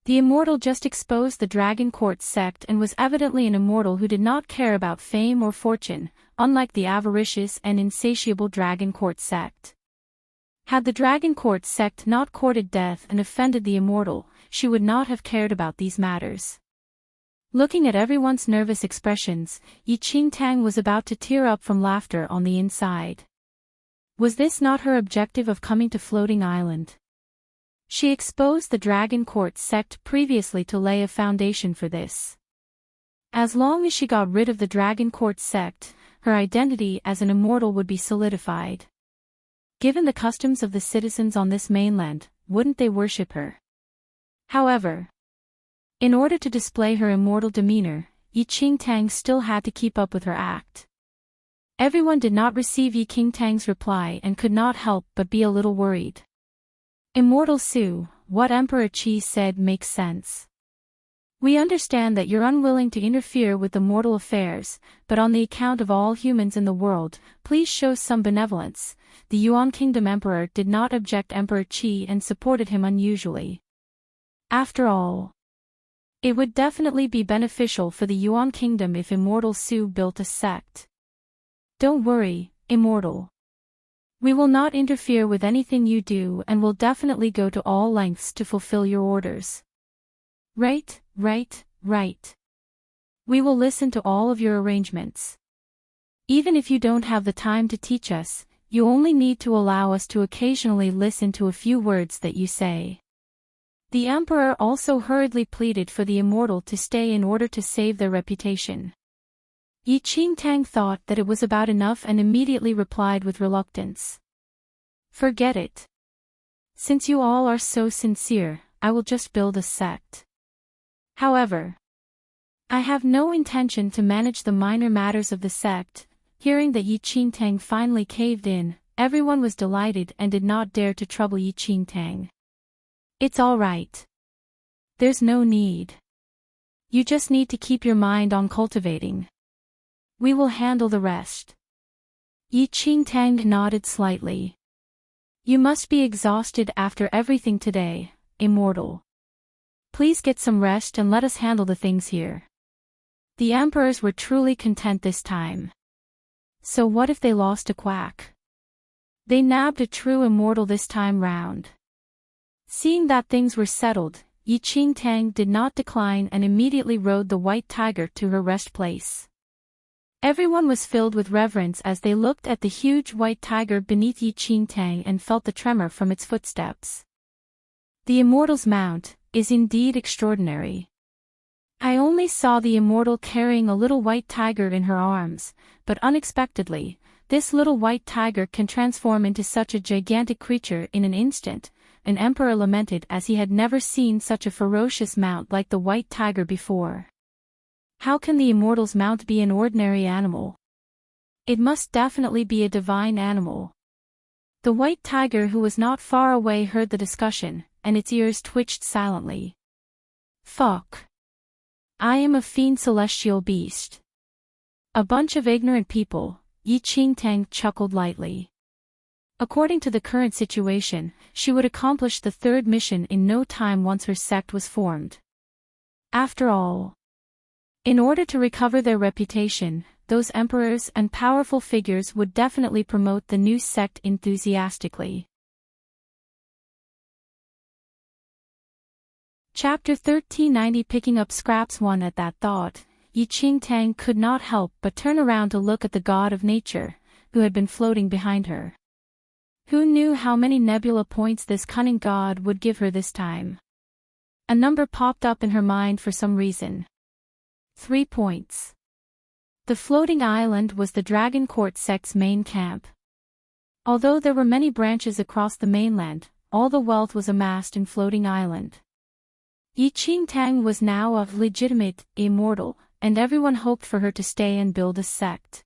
The immortal just exposed the Dragon Court sect and was evidently an immortal who did not care about fame or fortune, unlike the avaricious and insatiable Dragon Court sect. Had the Dragon Court sect not courted death and offended the immortal, she would not have cared about these matters. Looking at everyone's nervous expressions, Enchanting was about to tear up from laughter on the inside. Was this not her objective of coming to Floating Island? She exposed the Dragon Court sect previously to lay a foundation for this. As long as she got rid of the Dragon Court sect, her identity as an immortal would be solidified. Given the customs of the citizens on this mainland, wouldn't they worship her? However, in order to display her immortal demeanor, Enchanting still had to keep up with her act. Everyone did not receive Enchanting's reply and could not help but be a little worried. Immortal Su, what Emperor Qi said makes sense. We understand that you're unwilling to interfere with the mortal affairs, but on the account of all humans in the world, please show some benevolence. The Yuan Kingdom Emperor did not object Emperor Qi and supported him unusually. After all, it would definitely be beneficial for the Yuan Kingdom if Immortal Su built a sect. Don't worry, Immortal. We will not interfere with anything you do and will definitely go to all lengths to fulfill your orders. Right. We will listen to all of your arrangements. Even if you don't have the time to teach us, you only need to allow us to occasionally listen to a few words that you say. The Emperor also hurriedly pleaded for the immortal to stay in order to save their reputation. Enchanting thought that it was about enough and immediately replied with reluctance. Forget it. Since you all are so sincere, I will just build a sect. However, I have no intention to manage the minor matters of the sect. Hearing that Enchanting finally caved in, everyone was delighted and did not dare to trouble Enchanting. It's all right. There's no need. You just need to keep your mind on cultivating. We will handle the rest. Enchanting nodded slightly. You must be exhausted after everything today, Immortal. Please get some rest and let us handle the things here. The emperors were truly content this time. So what if they lost a quack? They nabbed a true immortal this time round. Seeing that things were settled, Enchanting did not decline and immediately rode the white tiger to her rest place. Everyone was filled with reverence as they looked at the huge white tiger beneath Enchanting and felt the tremor from its footsteps. The immortal's mount is indeed extraordinary. I only saw the immortal carrying a little white tiger in her arms, but unexpectedly, this little white tiger can transform into such a gigantic creature in an instant. An emperor lamented as he had never seen such a ferocious mount like the white tiger before. How can the immortal's mount be an ordinary animal? It must definitely be a divine animal. The white tiger who was not far away heard the discussion, and its ears twitched silently. Fuck. I am a fiend celestial beast. A bunch of ignorant people, Enchanting chuckled lightly. According to the current situation, she would accomplish the third mission in no time once her sect was formed. After all, in order to recover their reputation, those emperors and powerful figures would definitely promote the new sect enthusiastically. Chapter 1390 Picking up scraps. 1 At that thought, Enchanting could not help but turn around to look at the god of nature, who had been floating behind her. Who knew how many nebula points this cunning god would give her this time? A number popped up in her mind for some reason. 3 points. The floating island was the Dragon Court sect's main camp. Although there were many branches across the mainland, all the wealth was amassed in Floating Island. Enchanting was now a legitimate immortal, and everyone hoped for her to stay and build a sect.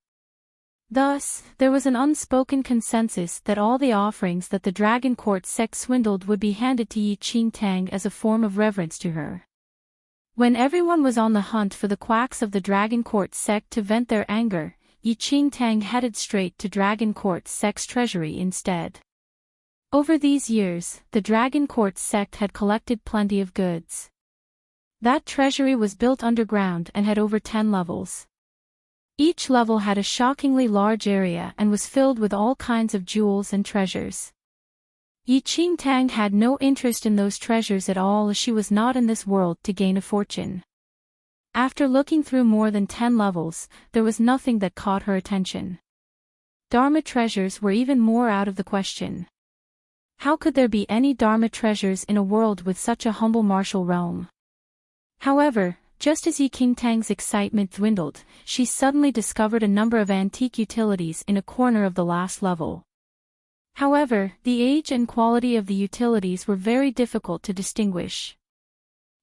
Thus, there was an unspoken consensus that all the offerings that the Dragon Court sect swindled would be handed to Enchanting as a form of reverence to her. When everyone was on the hunt for the quacks of the Dragon Court sect to vent their anger, Enchanting headed straight to Dragon Court sect's treasury instead. Over these years, the Dragon Court sect had collected plenty of goods. That treasury was built underground and had over 10 levels. Each level had a shockingly large area and was filled with all kinds of jewels and treasures. Enchanting had no interest in those treasures at all, as she was not in this world to gain a fortune. After looking through more than 10 levels, there was nothing that caught her attention. Dharma treasures were even more out of the question. How could there be any Dharma treasures in a world with such a humble martial realm? However, just as Enchanting's excitement dwindled, she suddenly discovered a number of antique utilities in a corner of the last level. However, the age and quality of the utilities were very difficult to distinguish.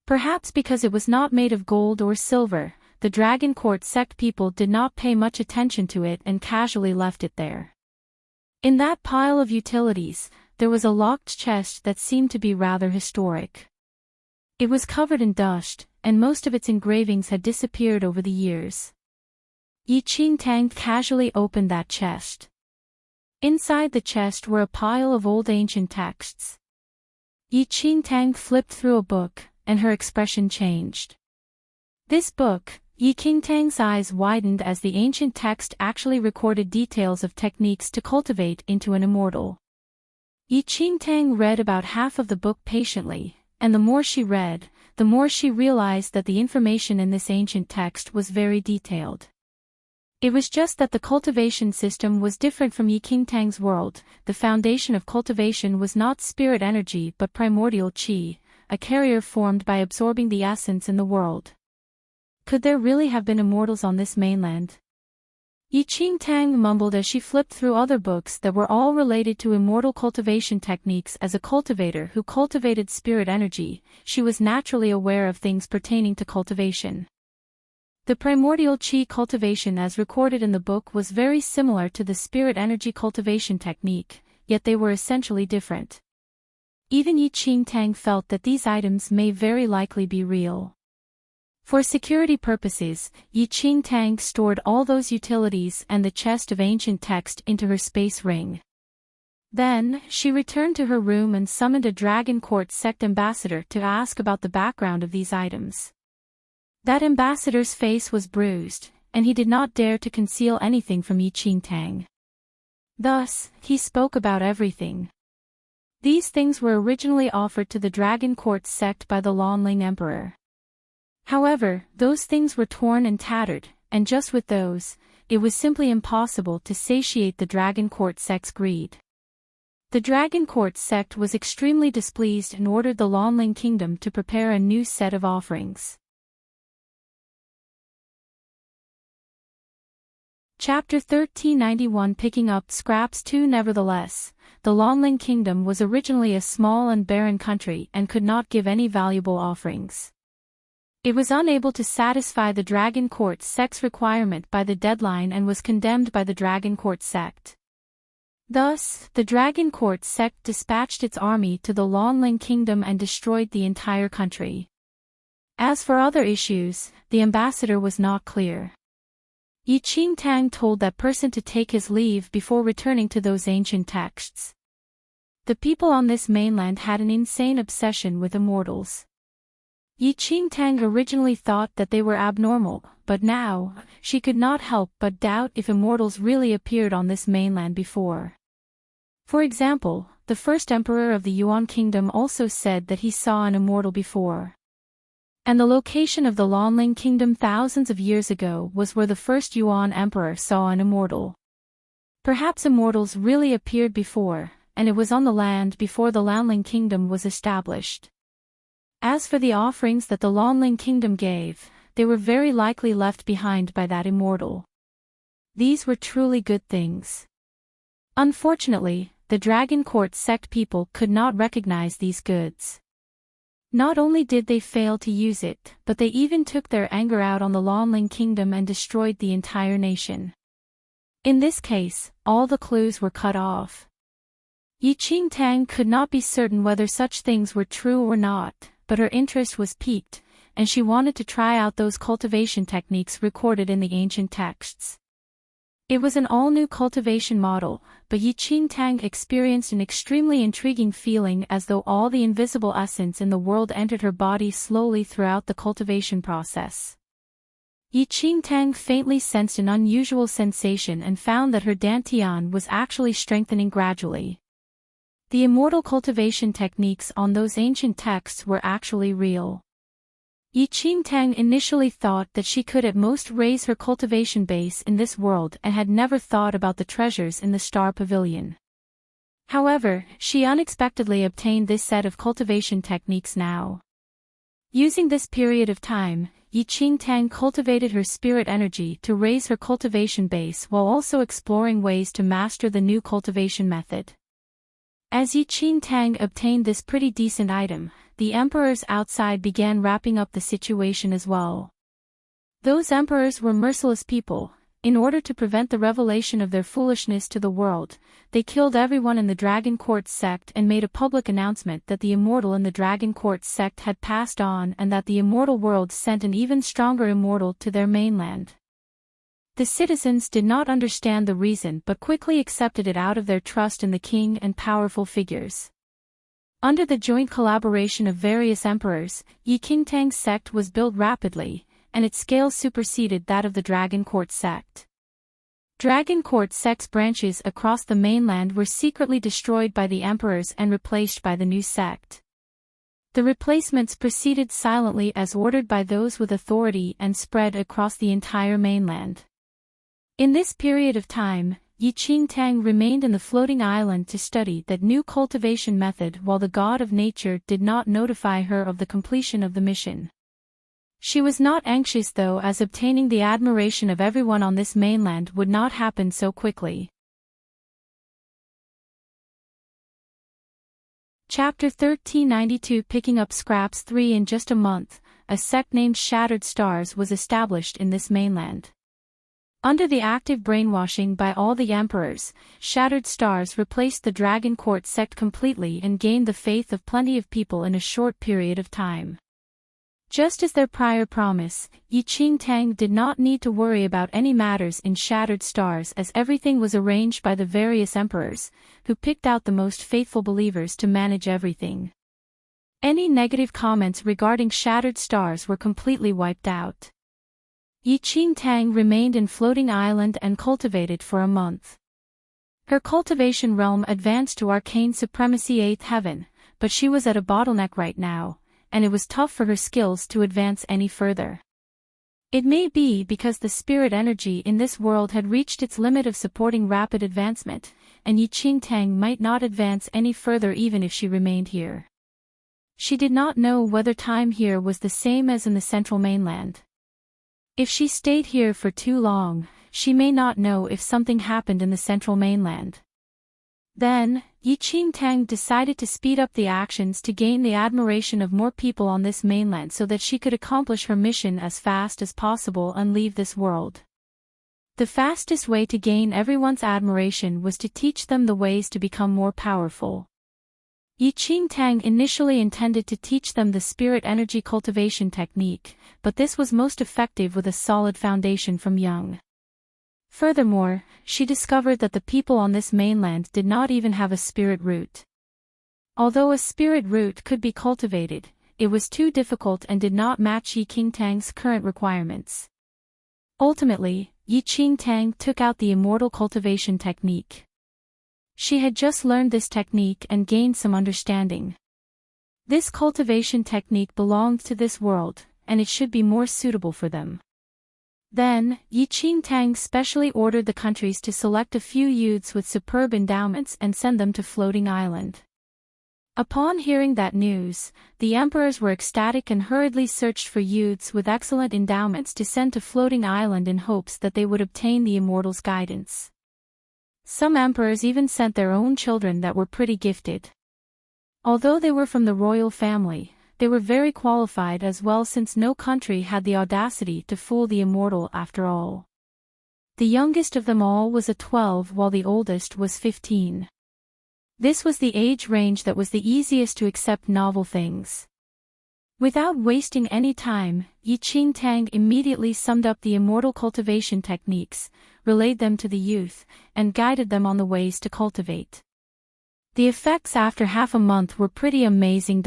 Perhaps because it was not made of gold or silver, the Dragon Court sect people did not pay much attention to it and casually left it there. In that pile of utilities, there was a locked chest that seemed to be rather historic. It was covered in dust, and most of its engravings had disappeared over the years. Enchanting casually opened that chest. Inside the chest were a pile of old ancient texts. Enchanting flipped through a book, and her expression changed. This book, Enchanting's eyes widened as the ancient text actually recorded details of techniques to cultivate into an immortal. Enchanting read about half of the book patiently, and the more she read, the more she realized that the information in this ancient text was very detailed. It was just that the cultivation system was different from Enchanting's world. The foundation of cultivation was not spirit energy but primordial chi, a carrier formed by absorbing the essence in the world. Could there really have been immortals on this mainland? Enchanting mumbled as she flipped through other books that were all related to immortal cultivation techniques. As a cultivator who cultivated spirit energy, she was naturally aware of things pertaining to cultivation. The primordial chi cultivation as recorded in the book was very similar to the spirit energy cultivation technique, yet they were essentially different. Even Enchanting felt that these items may very likely be real. For security purposes, Enchanting stored all those utilities and the chest of ancient text into her space ring. Then, she returned to her room and summoned a Dragon Court sect ambassador to ask about the background of these items. That ambassador's face was bruised, and he did not dare to conceal anything from Enchanting. Thus, he spoke about everything. These things were originally offered to the Dragon Court sect by the Lonling Emperor. However, those things were torn and tattered, and just with those, it was simply impossible to satiate the Dragon Court sect's greed. The Dragon Court sect was extremely displeased and ordered the Lonling Kingdom to prepare a new set of offerings. Chapter 1391 Picking Up Scraps 2 Nevertheless, the Longling Kingdom was originally a small and barren country and could not give any valuable offerings. It was unable to satisfy the Dragon Court sect's requirement by the deadline and was condemned by the Dragon Court sect. Thus, the Dragon Court sect dispatched its army to the Longling Kingdom and destroyed the entire country. As for other issues, the ambassador was not clear. Enchanting told that person to take his leave before returning to those ancient texts. The people on this mainland had an insane obsession with immortals. Enchanting originally thought that they were abnormal, but now, she could not help but doubt if immortals really appeared on this mainland before. For example, the first emperor of the Yuan Kingdom also said that he saw an immortal before. And the location of the Longling Kingdom thousands of years ago was where the first Yuan emperor saw an immortal. Perhaps immortals really appeared before, and it was on the land before the Longling Kingdom was established. As for the offerings that the Longling Kingdom gave, they were very likely left behind by that immortal. These were truly good things. Unfortunately, the Dragon Court sect people could not recognize these goods. Not only did they fail to use it, but they even took their anger out on the Longling Kingdom and destroyed the entire nation. In this case, all the clues were cut off. Enchanting could not be certain whether such things were true or not, but her interest was piqued, and she wanted to try out those cultivation techniques recorded in the ancient texts. It was an all-new cultivation model, but Enchanting experienced an extremely intriguing feeling as though all the invisible essence in the world entered her body slowly throughout the cultivation process. Enchanting faintly sensed an unusual sensation and found that her dantian was actually strengthening gradually. The immortal cultivation techniques on those ancient texts were actually real. Enchanting initially thought that she could at most raise her cultivation base in this world and had never thought about the treasures in the Star Pavilion. However, she unexpectedly obtained this set of cultivation techniques now. Using this period of time, Enchanting cultivated her spirit energy to raise her cultivation base while also exploring ways to master the new cultivation method. As Enchanting obtained this pretty decent item, the emperors outside began wrapping up the situation as well. Those emperors were merciless people. In order to prevent the revelation of their foolishness to the world, they killed everyone in the Dragon Court sect and made a public announcement that the immortal in the Dragon Court sect had passed on and that the immortal world sent an even stronger immortal to their mainland. The citizens did not understand the reason but quickly accepted it out of their trust in the king and powerful figures. Under the joint collaboration of various emperors, Enchanting's sect was built rapidly, and its scale superseded that of the Dragon Court sect. Dragon Court sect's branches across the mainland were secretly destroyed by the emperors and replaced by the new sect. The replacements proceeded silently as ordered by those with authority and spread across the entire mainland. In this period of time, Enchanting remained in the floating island to study that new cultivation method while the god of nature did not notify her of the completion of the mission. She was not anxious though, as obtaining the admiration of everyone on this mainland would not happen so quickly. Chapter 1392 Picking Up Scraps 3 In just a month, a sect named Shattered Stars was established in this mainland. Under the active brainwashing by all the emperors, Shattered Stars replaced the Dragon Court sect completely and gained the faith of plenty of people in a short period of time. Just as their prior promise, Enchanting did not need to worry about any matters in Shattered Stars as everything was arranged by the various emperors, who picked out the most faithful believers to manage everything. Any negative comments regarding Shattered Stars were completely wiped out. Enchanting remained in Floating Island and cultivated for a month. Her cultivation realm advanced to Arcane Supremacy 8th Heaven, but she was at a bottleneck right now, and it was tough for her skills to advance any further. It may be because the spirit energy in this world had reached its limit of supporting rapid advancement, and Enchanting might not advance any further even if she remained here. She did not know whether time here was the same as in the central mainland. If she stayed here for too long, she may not know if something happened in the central mainland. Then, Enchanting decided to speed up the actions to gain the admiration of more people on this mainland so that she could accomplish her mission as fast as possible and leave this world. The fastest way to gain everyone's admiration was to teach them the ways to become more powerful. Enchanting initially intended to teach them the spirit energy cultivation technique, but this was most effective with a solid foundation from young. Furthermore, she discovered that the people on this mainland did not even have a spirit root. Although a spirit root could be cultivated, it was too difficult and did not match Enchanting's current requirements. Ultimately, Enchanting took out the immortal cultivation technique. She had just learned this technique and gained some understanding. This cultivation technique belonged to this world, and it should be more suitable for them. Then, Enchanting specially ordered the countries to select a few youths with superb endowments and send them to Floating Island. Upon hearing that news, the emperors were ecstatic and hurriedly searched for youths with excellent endowments to send to Floating Island in hopes that they would obtain the immortals' guidance. Some emperors even sent their own children that were pretty gifted. Although they were from the royal family, they were very qualified as well since no country had the audacity to fool the immortal after all. The youngest of them all was 12 while the oldest was 15. This was the age range that was the easiest to accept novel things. Without wasting any time, Enchanting immediately summed up the immortal cultivation techniques, relayed them to the youth, and guided them on the ways to cultivate. The effects after half a month were pretty amazing.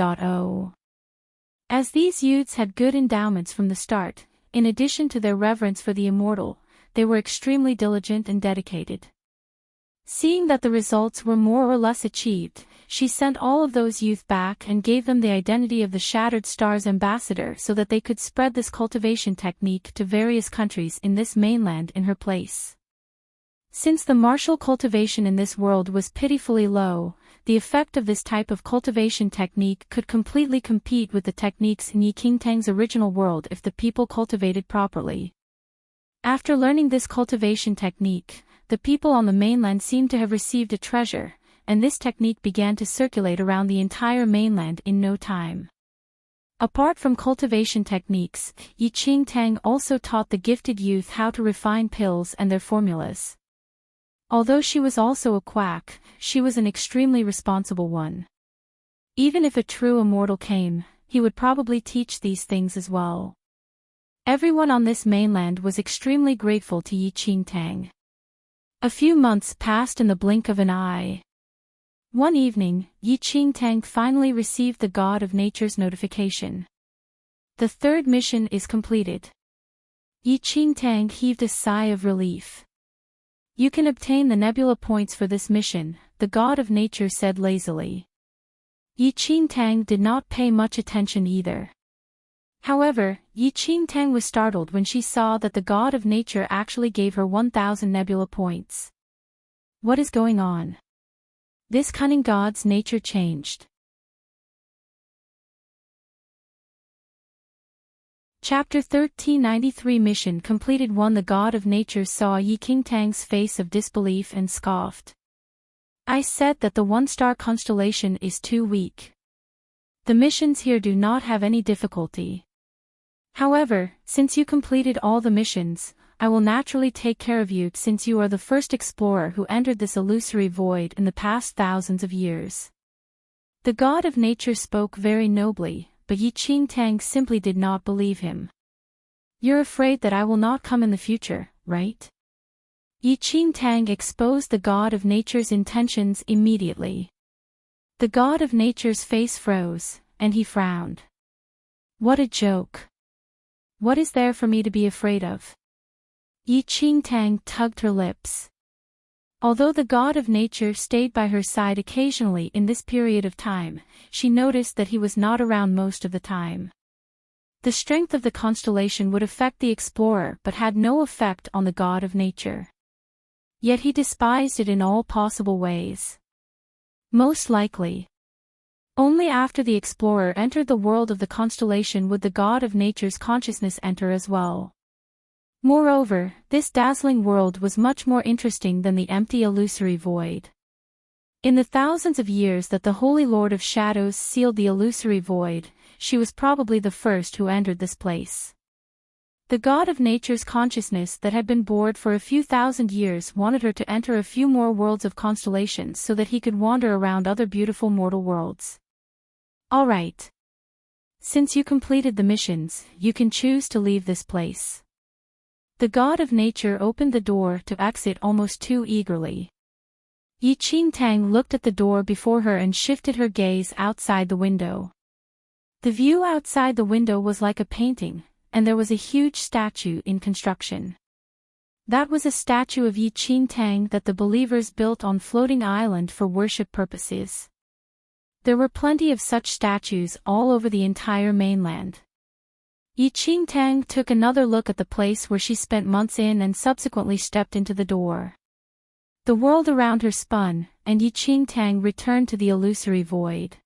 As these youths had good endowments from the start, in addition to their reverence for the immortal, they were extremely diligent and dedicated. Seeing that the results were more or less achieved, she sent all of those youth back and gave them the identity of the Shattered Star's ambassador so that they could spread this cultivation technique to various countries in this mainland in her place. Since the martial cultivation in this world was pitifully low, the effect of this type of cultivation technique could completely compete with the techniques in Enchanting's original world if the people cultivated properly. After learning this cultivation technique, the people on the mainland seemed to have received a treasure, and this technique began to circulate around the entire mainland in no time. Apart from cultivation techniques, Enchanting also taught the gifted youth how to refine pills and their formulas. Although she was also a quack, she was an extremely responsible one. Even if a true immortal came, he would probably teach these things as well. Everyone on this mainland was extremely grateful to Enchanting. A few months passed in the blink of an eye. One evening, Enchanting finally received the God of Nature's notification. The third mission is completed. Enchanting heaved a sigh of relief. You can obtain the nebula points for this mission, the God of Nature said lazily. Enchanting did not pay much attention either. However, Enchanting was startled when she saw that the God of Nature actually gave her 1,000 nebula points. What is going on? This cunning god's nature changed. Chapter 1393 Mission completed 1. The God of Nature saw Enchanting's face of disbelief and scoffed. I said that the one-star constellation is too weak. The missions here do not have any difficulty. However, since you completed all the missions, I will naturally take care of you since you are the first explorer who entered this illusory void in the past thousands of years. The God of Nature spoke very nobly, but Enchanting simply did not believe him. You're afraid that I will not come in the future, right? Enchanting exposed the God of Nature's intentions immediately. The God of Nature's face froze, and he frowned. What a joke. What is there for me to be afraid of? Enchanting tugged her lips. Although the God of Nature stayed by her side occasionally in this period of time, she noticed that he was not around most of the time. The strength of the constellation would affect the explorer but had no effect on the God of Nature. Yet he despised it in all possible ways. Most likely, only after the explorer entered the world of the constellation would the God of Nature's consciousness enter as well. Moreover, this dazzling world was much more interesting than the empty illusory void. In the thousands of years that the Holy Lord of Shadows sealed the illusory void, she was probably the first who entered this place. The god of nature's consciousness that had been bored for a few thousand years wanted her to enter a few more worlds of constellations so that he could wander around other beautiful mortal worlds. All right. Since you completed the missions, you can choose to leave this place. The god of nature opened the door to exit almost too eagerly. Enchanting looked at the door before her and shifted her gaze outside the window. The view outside the window was like a painting, and there was a huge statue in construction. That was a statue of Enchanting that the believers built on floating island for worship purposes. There were plenty of such statues all over the entire mainland. Enchanting took another look at the place where she spent months in and subsequently stepped into the door. The world around her spun, and Enchanting returned to the illusory void.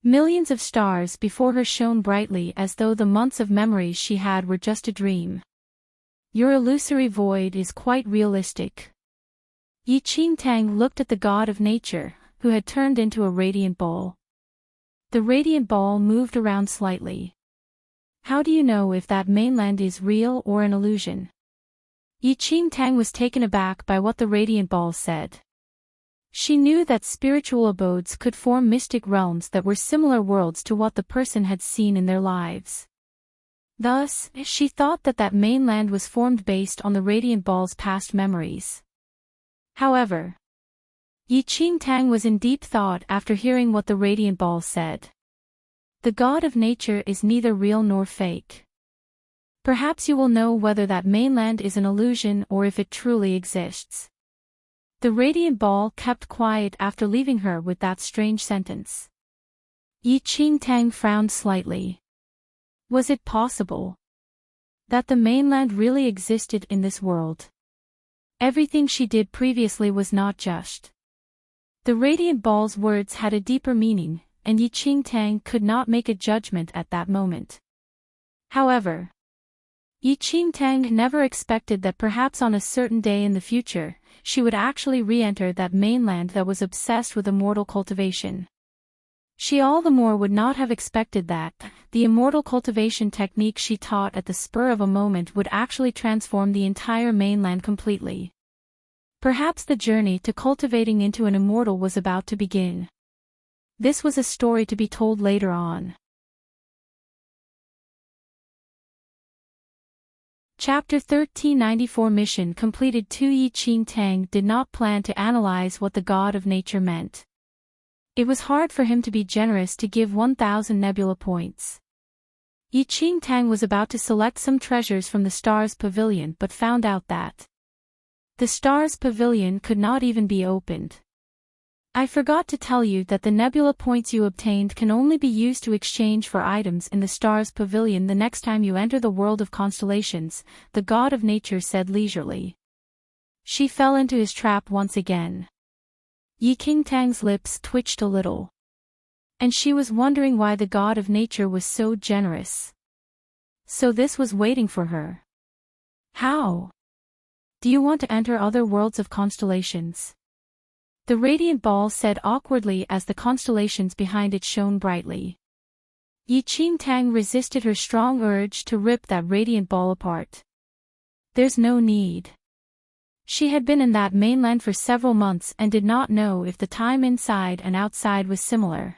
Millions of stars before her shone brightly as though the months of memories she had were just a dream. Your illusory void is quite realistic. Enchanting looked at the god of nature, who had turned into a radiant ball. The radiant ball moved around slightly. How do you know if that mainland is real or an illusion? Enchanting was taken aback by what the radiant ball said. She knew that spiritual abodes could form mystic realms that were similar worlds to what the person had seen in their lives. Thus, she thought that that mainland was formed based on the radiant ball's past memories. However, Enchanting was in deep thought after hearing what the radiant ball said. The god of nature is neither real nor fake. Perhaps you will know whether that mainland is an illusion or if it truly exists. The radiant ball kept quiet after leaving her with that strange sentence. Enchanting frowned slightly. Was it possible that the mainland really existed in this world? Everything she did previously was not just. The radiant ball's words had a deeper meaning, and Enchanting could not make a judgment at that moment. However, Enchanting never expected that perhaps on a certain day in the future, she would actually re-enter that mainland that was obsessed with immortal cultivation. She all the more would not have expected that the immortal cultivation technique she taught at the spur of a moment would actually transform the entire mainland completely. Perhaps the journey to cultivating into an immortal was about to begin. This was a story to be told later on. Chapter 1394 Mission completed. 2 Enchanting did not plan to analyze what the god of nature meant. It was hard for him to be generous to give 1,000 nebula points. Enchanting was about to select some treasures from the Stars Pavilion but found out that the Stars Pavilion could not even be opened. I forgot to tell you that the nebula points you obtained can only be used to exchange for items in the Stars Pavilion the next time you enter the world of constellations, the god of nature said leisurely. She fell into his trap once again. Enchanting's lips twitched a little. And she was wondering why the god of nature was so generous. So this was waiting for her. How? Do you want to enter other worlds of constellations? The radiant ball said awkwardly as the constellations behind it shone brightly. Enchanting resisted her strong urge to rip that radiant ball apart. There's no need. She had been in that mainland for several months and did not know if the time inside and outside was similar.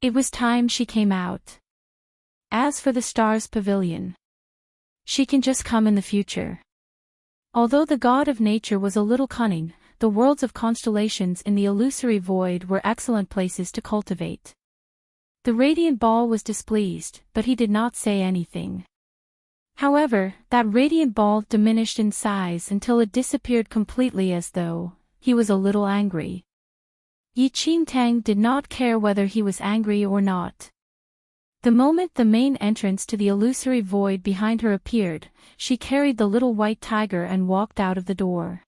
It was time she came out. As for the Stars Pavilion, she can just come in the future. Although the god of nature was a little cunning, the worlds of constellations in the illusory void were excellent places to cultivate. The radiant ball was displeased, but he did not say anything. However, that radiant ball diminished in size until it disappeared completely as though he was a little angry. Enchanting did not care whether he was angry or not. The moment the main entrance to the illusory void behind her appeared, she carried the little white tiger and walked out of the door.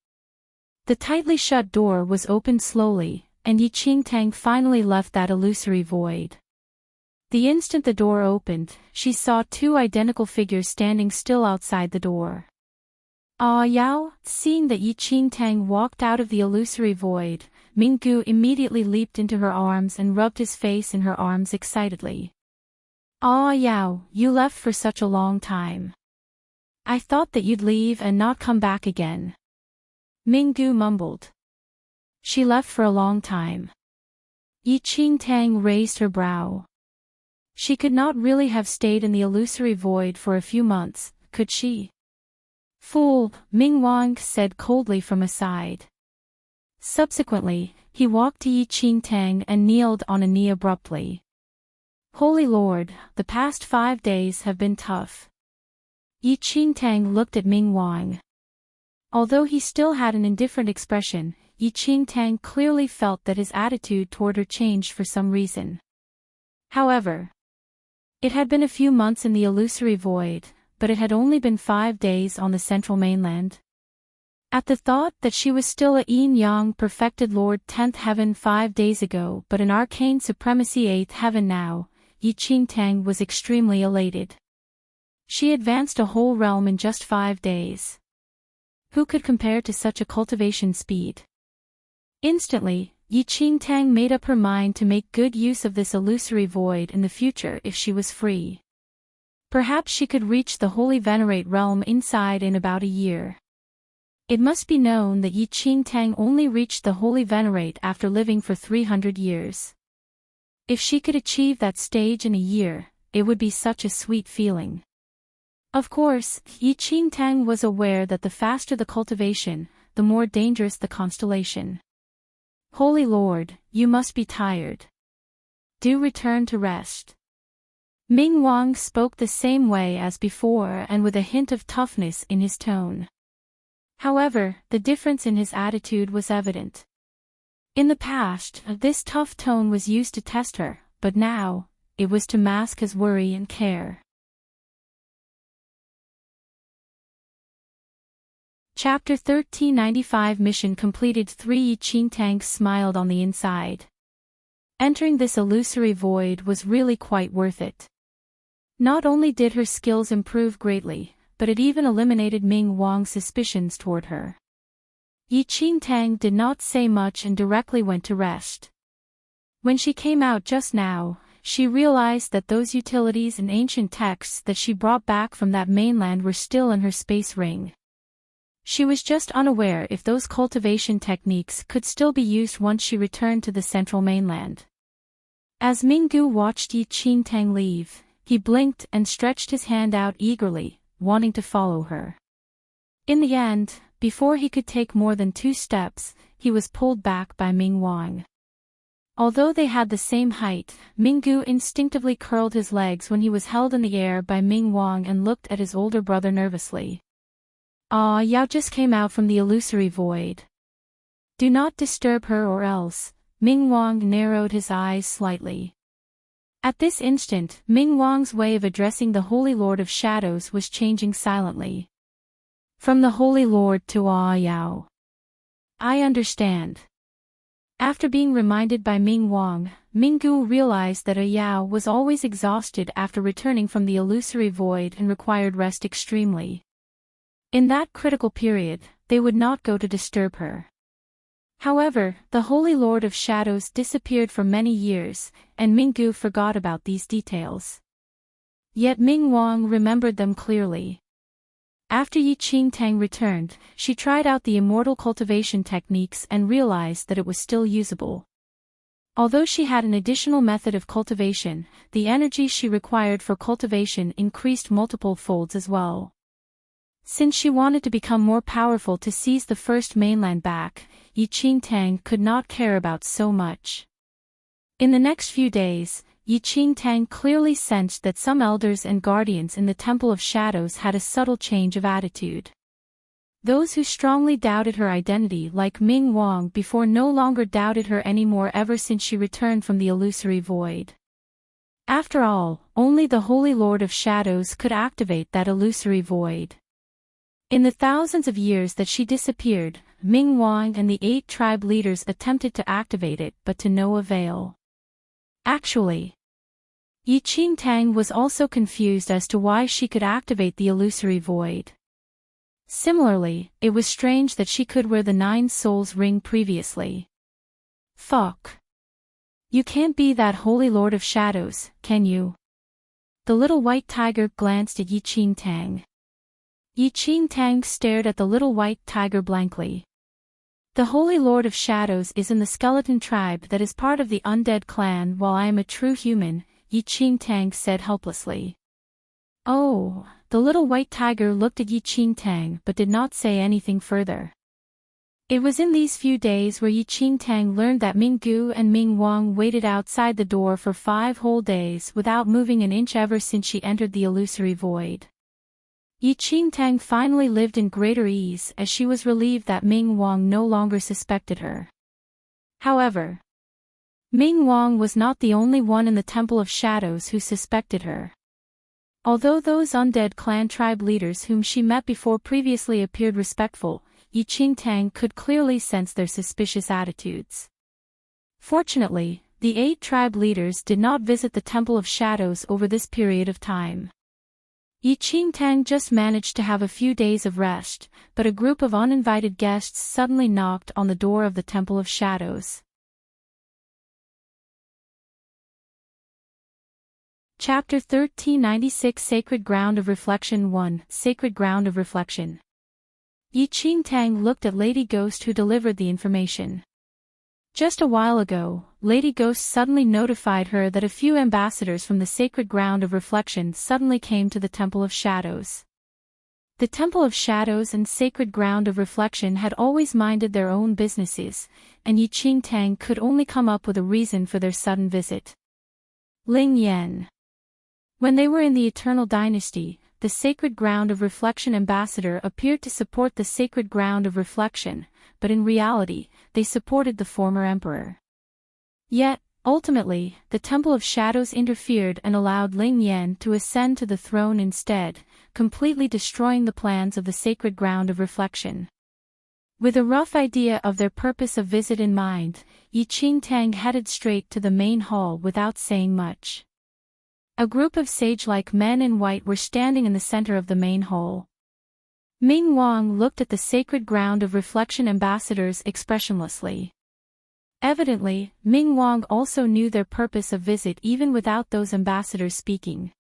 The tightly shut door was opened slowly, and Enchanting finally left that illusory void. The instant the door opened, she saw 2 identical figures standing still outside the door. Ah Yao, seeing that Enchanting walked out of the illusory void, Minggu immediately leaped into her arms and rubbed his face in her arms excitedly. Ah Yao, you left for such a long time. I thought that you'd leave and not come back again. Minggu mumbled. She left for a long time. Enchanting raised her brow. She could not really have stayed in the illusory void for a few months, could she? Fool, Ming Wang said coldly from aside. Subsequently, he walked to Enchanting and kneeled on a knee abruptly. Holy Lord, the past 5 days have been tough. Enchanting looked at Ming Wang. Although he still had an indifferent expression, Enchanting clearly felt that his attitude toward her changed for some reason. However, it had been a few months in the illusory void, but it had only been 5 days on the central mainland. At the thought that she was still a yin-yang perfected Lord 10th Heaven 5 days ago but an arcane supremacy 8th Heaven now, Enchanting was extremely elated. She advanced a whole realm in just 5 days. Who could compare to such a cultivation speed? Instantly, Enchanting made up her mind to make good use of this illusory void in the future if she was free. Perhaps she could reach the Holy Venerate realm inside in about a year. It must be known that Enchanting only reached the Holy Venerate after living for 300 years. If she could achieve that stage in a year, it would be such a sweet feeling. Of course, Enchanting was aware that the faster the cultivation, the more dangerous the constellation. Holy Lord, you must be tired. Do return to rest. Ming Wang spoke the same way as before and with a hint of toughness in his tone. However, the difference in his attitude was evident. In the past, this tough tone was used to test her, but now, it was to mask his worry and care. Chapter 1395 Mission completed 3. Enchanting smiled on the inside. Entering this illusory void was really quite worth it. Not only did her skills improve greatly, but it even eliminated Ming Wang's suspicions toward her. Enchanting did not say much and directly went to rest. When she came out just now, she realized that those utilities and ancient texts that she brought back from that mainland were still in her space ring. She was just unaware if those cultivation techniques could still be used once she returned to the central mainland. As Minggu watched Enchanting leave, he blinked and stretched his hand out eagerly, wanting to follow her. In the end, before he could take more than 2 steps, he was pulled back by Ming Wang. Although they had the same height, Minggu instinctively curled his legs when he was held in the air by Ming Wang and looked at his older brother nervously. Ah, Yao just came out from the illusory void. Do not disturb her or else. Ming Wang narrowed his eyes slightly. At this instant, Ming Wang's way of addressing the Holy Lord of Shadows was changing silently. From the Holy Lord to Ah Yao. I understand. After being reminded by Ming Wang, Minggu realized that Ah Yao was always exhausted after returning from the illusory void and required rest extremely. In that critical period, they would not go to disturb her. However, the Holy Lord of Shadows disappeared for many years, and Minggu forgot about these details. Yet Ming Wang remembered them clearly. After Enchanting returned, she tried out the immortal cultivation techniques and realized that it was still usable. Although she had an additional method of cultivation, the energy she required for cultivation increased multiple folds as well. Since she wanted to become more powerful to seize the first mainland back, Enchanting could not care about so much. In the next few days, Enchanting clearly sensed that some elders and guardians in the Temple of Shadows had a subtle change of attitude. Those who strongly doubted her identity like Ming Wang before no longer doubted her anymore ever since she returned from the illusory void. After all, only the Holy Lord of Shadows could activate that illusory void. In the thousands of years that she disappeared, Ming Wang and the 8 tribe leaders attempted to activate it but to no avail. Actually, Enchanting was also confused as to why she could activate the illusory void. Similarly, it was strange that she could wear the 9 Souls ring previously. Fuck. You can't be that Holy Lord of Shadows, can you? The little white tiger glanced at Enchanting. Enchanting stared at the little white tiger blankly. The Holy Lord of Shadows is in the skeleton tribe that is part of the undead clan while I am a true human, Enchanting said helplessly. Oh, the little white tiger looked at Enchanting but did not say anything further. It was in these few days where Enchanting learned that Minggu and Ming Wang waited outside the door for 5 whole days without moving an inch ever since she entered the illusory void. Enchanting finally lived in greater ease as she was relieved that Ming Wang no longer suspected her. However, Ming Wang was not the only one in the Temple of Shadows who suspected her. Although those undead clan tribe leaders whom she met before previously appeared respectful, Enchanting could clearly sense their suspicious attitudes. Fortunately, the 8 tribe leaders did not visit the Temple of Shadows over this period of time. Enchanting just managed to have a few days of rest, but a group of uninvited guests suddenly knocked on the door of the Temple of Shadows. Chapter 1396 Sacred Ground of Reflection 1 Sacred Ground of Reflection. Enchanting looked at Lady Ghost who delivered the information. Just a while ago, Lady Ghost suddenly notified her that a few ambassadors from the Sacred Ground of Reflection suddenly came to the Temple of Shadows. The Temple of Shadows and Sacred Ground of Reflection had always minded their own businesses, and Enchanting could only come up with a reason for their sudden visit. Ling Yan. When they were in the Eternal Dynasty, the Sacred Ground of Reflection ambassador appeared to support the Sacred Ground of Reflection, but in reality, they supported the former emperor. Yet, ultimately, the Temple of Shadows interfered and allowed Ling Yan to ascend to the throne instead, completely destroying the plans of the Sacred Ground of Reflection. With a rough idea of their purpose of visit in mind, Enchanting headed straight to the main hall without saying much. A group of sage-like men in white were standing in the center of the main hall. Ming Wang looked at the Sacred Ground of Reflection ambassadors expressionlessly. Evidently, Ming Wang also knew their purpose of visit even without those ambassadors speaking.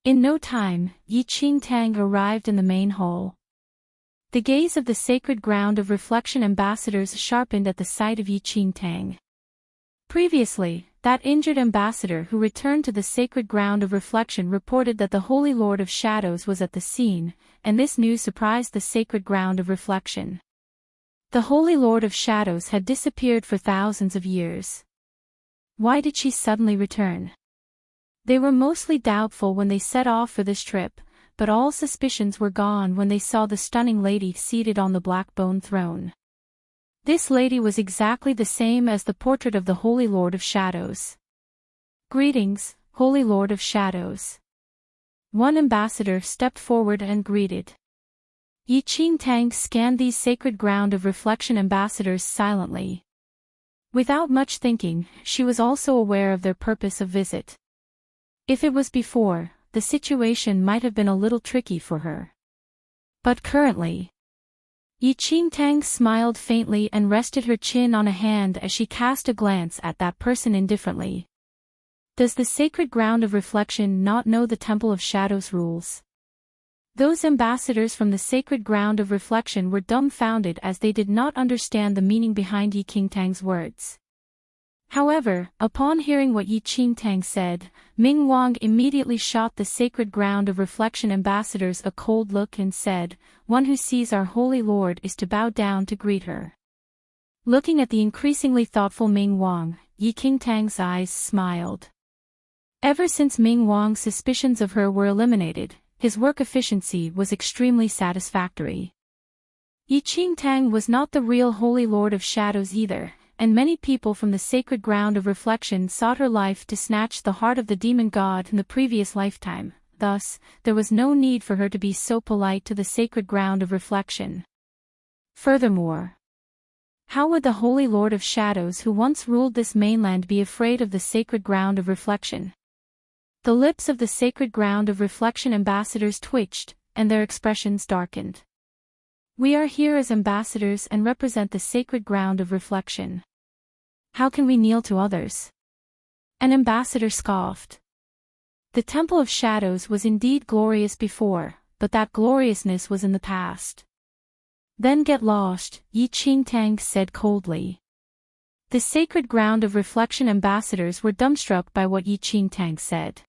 In no time, Enchanting arrived in the main hall. The gaze of the Sacred Ground of Reflection ambassadors sharpened at the sight of Enchanting. Previously, that injured ambassador who returned to the Sacred Ground of Reflection reported that the Holy Lord of Shadows was at the scene, and this news surprised the Sacred Ground of Reflection. The Holy Lord of Shadows had disappeared for thousands of years. Why did she suddenly return? They were mostly doubtful when they set off for this trip, but all suspicions were gone when they saw the stunning lady seated on the black bone throne. This lady was exactly the same as the portrait of the Holy Lord of Shadows. Greetings, Holy Lord of Shadows. One ambassador stepped forward and greeted. Enchanting scanned these Sacred Ground of Reflection ambassadors silently. Without much thinking, she was also aware of their purpose of visit. If it was before, the situation might have been a little tricky for her. But currently, Enchanting smiled faintly and rested her chin on a hand as she cast a glance at that person indifferently. Does the Sacred Ground of Reflection not know the Temple of Shadows rules? Those ambassadors from the Sacred Ground of Reflection were dumbfounded as they did not understand the meaning behind Enchanting's words. However, upon hearing what Enchanting said, Ming Wang immediately shot the Sacred Ground of Reflection ambassadors a cold look and said, "One who sees our Holy Lord is to bow down to greet her." Looking at the increasingly thoughtful Ming Wang, Enchanting's eyes smiled. Ever since Ming Wang's suspicions of her were eliminated, his work efficiency was extremely satisfactory. Enchanting was not the real Holy Lord of Shadows either, and many people from the Sacred Ground of Reflection sought her life to snatch the heart of the demon god in the previous lifetime. Thus, there was no need for her to be so polite to the Sacred Ground of Reflection. Furthermore, how would the Holy Lord of Shadows who once ruled this mainland be afraid of the Sacred Ground of Reflection? The lips of the Sacred Ground of Reflection ambassadors twitched, and their expressions darkened. We are here as ambassadors and represent the sacred ground of reflection. How can we kneel to others? An ambassador scoffed. The Temple of Shadows was indeed glorious before, but that gloriousness was in the past. Then get lost, Enchanting said coldly. The sacred ground of reflection ambassadors were dumbstruck by what Enchanting said.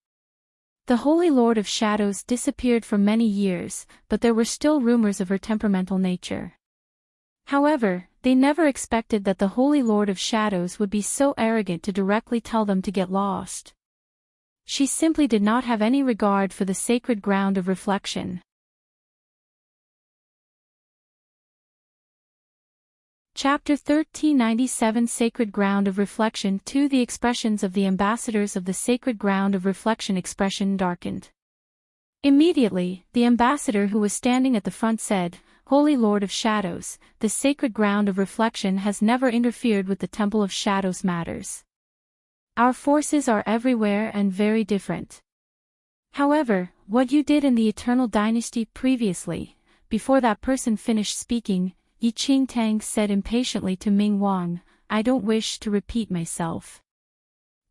The Holy Lord of Shadows disappeared for many years, but there were still rumors of her temperamental nature. However, they never expected that the Holy Lord of Shadows would be so arrogant to directly tell them to get lost. She simply did not have any regard for the sacred ground of reflection. Chapter 1397 Sacred Ground of Reflection 2 The expressions of the ambassadors of the Sacred Ground of Reflection expression darkened. Immediately, the ambassador who was standing at the front said, Holy Lord of Shadows, the sacred ground of reflection has never interfered with the Temple of Shadows matters. Our forces are everywhere and very different. However, what you did in the Eternal Dynasty previously, before that person finished speaking, Enchanting said impatiently to Ming Wang, I don't wish to repeat myself.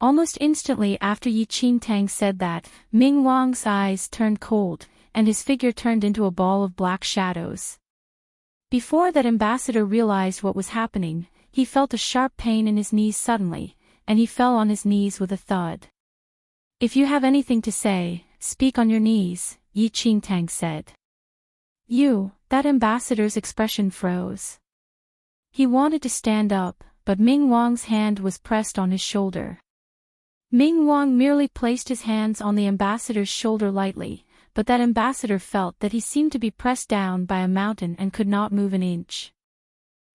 Almost instantly after Enchanting said that, Ming Wang's eyes turned cold, and his figure turned into a ball of black shadows. Before that ambassador realized what was happening, he felt a sharp pain in his knees suddenly, and he fell on his knees with a thud. If you have anything to say, speak on your knees, Enchanting said. That ambassador's expression froze. He wanted to stand up, but Ming Wang's hand was pressed on his shoulder. Ming Wang merely placed his hands on the ambassador's shoulder lightly, but that ambassador felt that he seemed to be pressed down by a mountain and could not move an inch.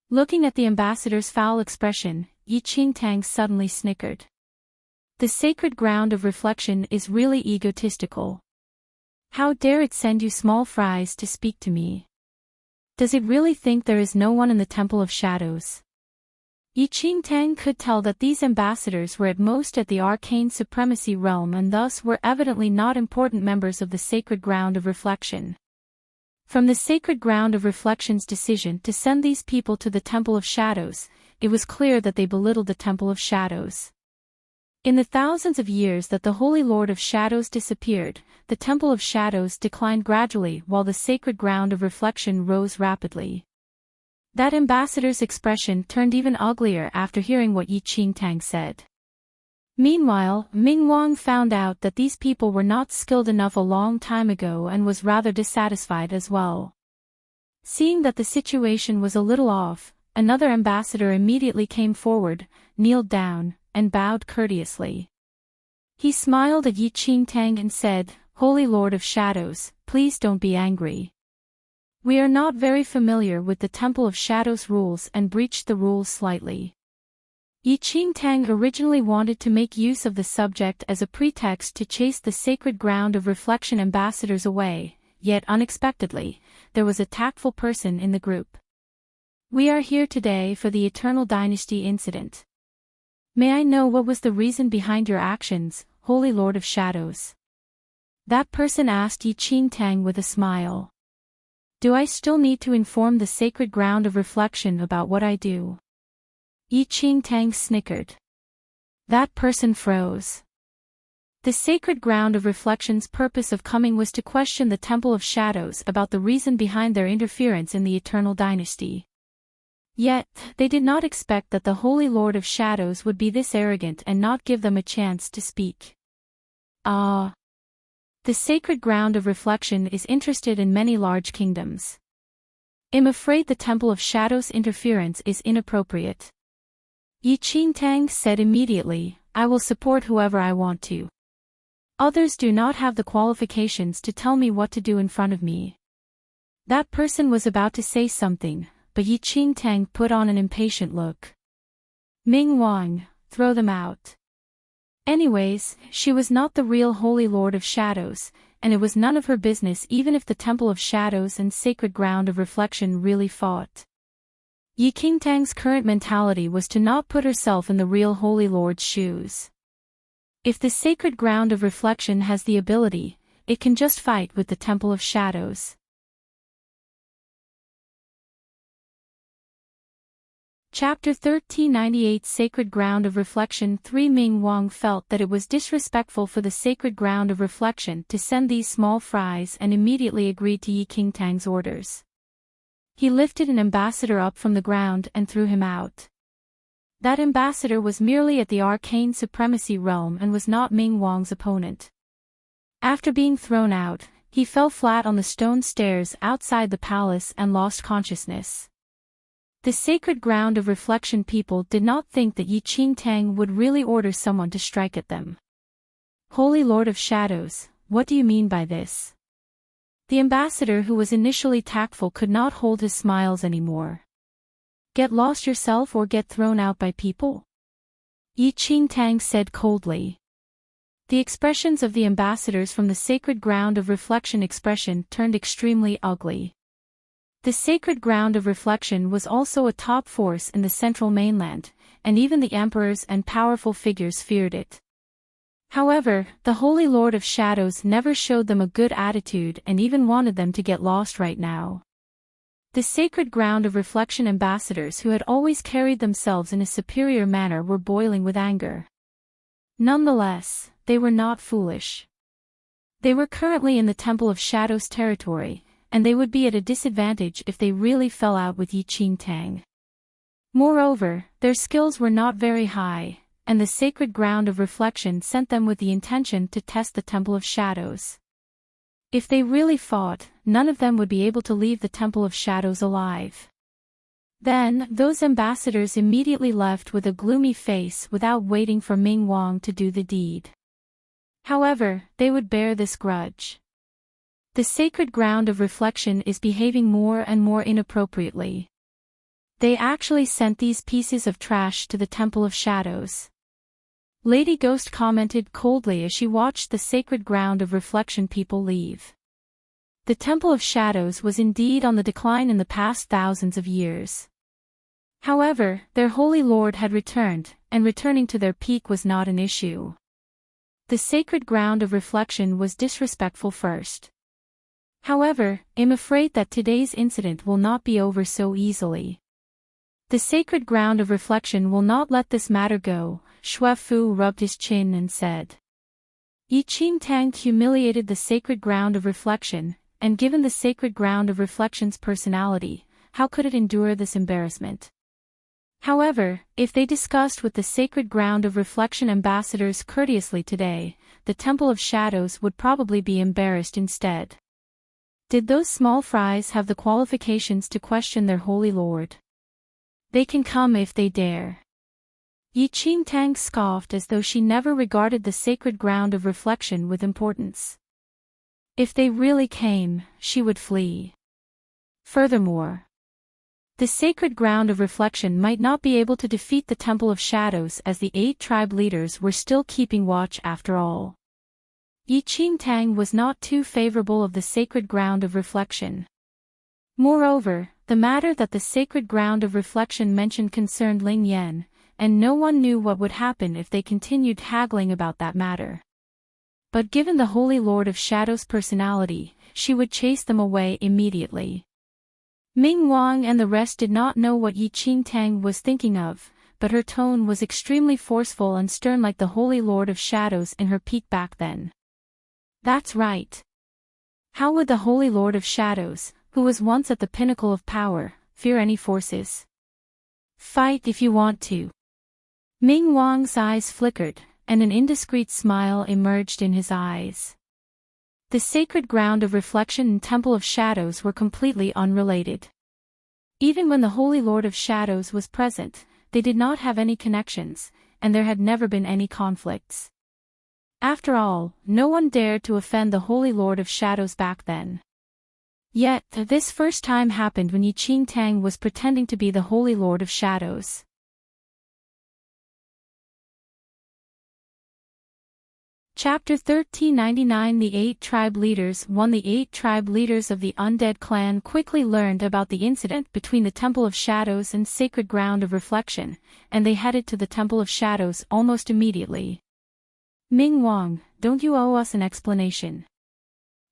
Looking at the ambassador's foul expression, Enchanting suddenly snickered. The sacred ground of reflection is really egotistical. How dare it send you small fries to speak to me? Does it really think there is no one in the Temple of Shadows? Enchanting could tell that these ambassadors were at most at the arcane supremacy realm and thus were evidently not important members of the sacred ground of reflection. From the sacred ground of reflection's decision to send these people to the Temple of Shadows, it was clear that they belittled the Temple of Shadows. In the thousands of years that the Holy Lord of Shadows disappeared, the Temple of Shadows declined gradually while the sacred ground of reflection rose rapidly. That ambassador's expression turned even uglier after hearing what Enchanting said. Meanwhile, Ming Wang found out that these people were not skilled enough a long time ago and was rather dissatisfied as well. Seeing that the situation was a little off, another ambassador immediately came forward, kneeled down, and bowed courteously. He smiled at Enchanting and said, Holy Lord of Shadows, please don't be angry. We are not very familiar with the Temple of Shadows rules and breached the rules slightly. Enchanting originally wanted to make use of the subject as a pretext to chase the sacred ground of reflection ambassadors away, yet unexpectedly, there was a tactful person in the group. We are here today for the Eternal Dynasty incident. May I know what was the reason behind your actions, Holy Lord of Shadows? That person asked Enchanting with a smile. Do I still need to inform the sacred ground of reflection about what I do? Enchanting snickered. That person froze. The sacred ground of reflection's purpose of coming was to question the Temple of Shadows about the reason behind their interference in the Eternal Dynasty. Yet, they did not expect that the Holy Lord of Shadows would be this arrogant and not give them a chance to speak. The sacred ground of reflection is interested in many large kingdoms. I'm afraid the Temple of Shadows' interference is inappropriate. Enchanting said immediately, I will support whoever I want to. Others do not have the qualifications to tell me what to do in front of me. That person was about to say something, but Enchanting put on an impatient look. Ming Wang, throw them out. Anyways, she was not the real Holy Lord of Shadows, and it was none of her business even if the Temple of Shadows and Sacred Ground of Reflection really fought. Enchanting's current mentality was to not put herself in the real Holy Lord's shoes. If the Sacred Ground of Reflection has the ability, it can just fight with the Temple of Shadows. Chapter 1398 Sacred Ground of Reflection 3 Ming Wang felt that it was disrespectful for the Sacred Ground of Reflection to send these small fries and immediately agreed to Yi Qingtang's orders. He lifted an ambassador up from the ground and threw him out. That ambassador was merely at the Arcane Supremacy realm and was not Ming Wang's opponent. After being thrown out, he fell flat on the stone stairs outside the palace and lost consciousness. The Sacred Ground of Reflection people did not think that Yi Qingtang would really order someone to strike at them. Holy Lord of Shadows, what do you mean by this? The ambassador, who was initially tactful, could not hold his smiles anymore. Get lost yourself or get thrown out by people? Yi Qingtang said coldly. The expressions of the ambassadors from the Sacred Ground of Reflection expression turned extremely ugly. The Sacred Ground of Reflection was also a top force in the central mainland, and even the emperors and powerful figures feared it. However, the Holy Lord of Shadows never showed them a good attitude and even wanted them to get lost right now. The Sacred Ground of Reflection ambassadors, who had always carried themselves in a superior manner, were boiling with anger. Nonetheless, they were not foolish. They were currently in the Temple of Shadows territory, and they would be at a disadvantage if they really fell out with Yi Qingtang. Moreover, their skills were not very high, and the Sacred Ground of Reflection sent them with the intention to test the Temple of Shadows. If they really fought, none of them would be able to leave the Temple of Shadows alive. Then, those ambassadors immediately left with a gloomy face without waiting for Ming Wang to do the deed. However, they would bear this grudge. The Sacred Ground of Reflection is behaving more and more inappropriately. They actually sent these pieces of trash to the Temple of Shadows. Lady Ghost commented coldly as she watched the Sacred Ground of Reflection people leave. The Temple of Shadows was indeed on the decline in the past thousands of years. However, their Holy Lord had returned, and returning to their peak was not an issue. The Sacred Ground of Reflection was disrespectful first. However, I'm afraid that today's incident will not be over so easily. The Sacred Ground of Reflection will not let this matter go, Xue Fu rubbed his chin and said. Yi Qingtang humiliated the Sacred Ground of Reflection, and given the Sacred Ground of Reflection's personality, how could it endure this embarrassment? However, if they discussed with the Sacred Ground of Reflection ambassadors courteously today, the Temple of Shadows would probably be embarrassed instead. Did those small fries have the qualifications to question their Holy Lord? They can come if they dare. Yi Qingtang scoffed as though she never regarded the Sacred Ground of Reflection with importance. If they really came, she would flee. Furthermore, the Sacred Ground of Reflection might not be able to defeat the Temple of Shadows, as the 8 tribe leaders were still keeping watch after all. Yi Qingtang was not too favorable of the Sacred Ground of Reflection. Moreover, the matter that the Sacred Ground of Reflection mentioned concerned Ling Yan, and no one knew what would happen if they continued haggling about that matter. But given the Holy Lord of Shadows' personality, she would chase them away immediately. Ming Wang and the rest did not know what Yi Qingtang was thinking of, but her tone was extremely forceful and stern, like the Holy Lord of Shadows in her peak back then. That's right. How would the Holy Lord of Shadows, who was once at the pinnacle of power, fear any forces? Fight if you want to. Ming Wang's eyes flickered, and an indiscreet smile emerged in his eyes. The Sacred Ground of Reflection and Temple of Shadows were completely unrelated. Even when the Holy Lord of Shadows was present, they did not have any connections, and there had never been any conflicts. After all, no one dared to offend the Holy Lord of Shadows back then. Yet, this first time happened when Yi Qingtang was pretending to be the Holy Lord of Shadows. Chapter 1399 The 8 Tribe Leaders 1 The 8 tribe leaders of the Undead Clan quickly learned about the incident between the Temple of Shadows and Sacred Ground of Reflection, and they headed to the Temple of Shadows almost immediately. Ming Wang, don't you owe us an explanation?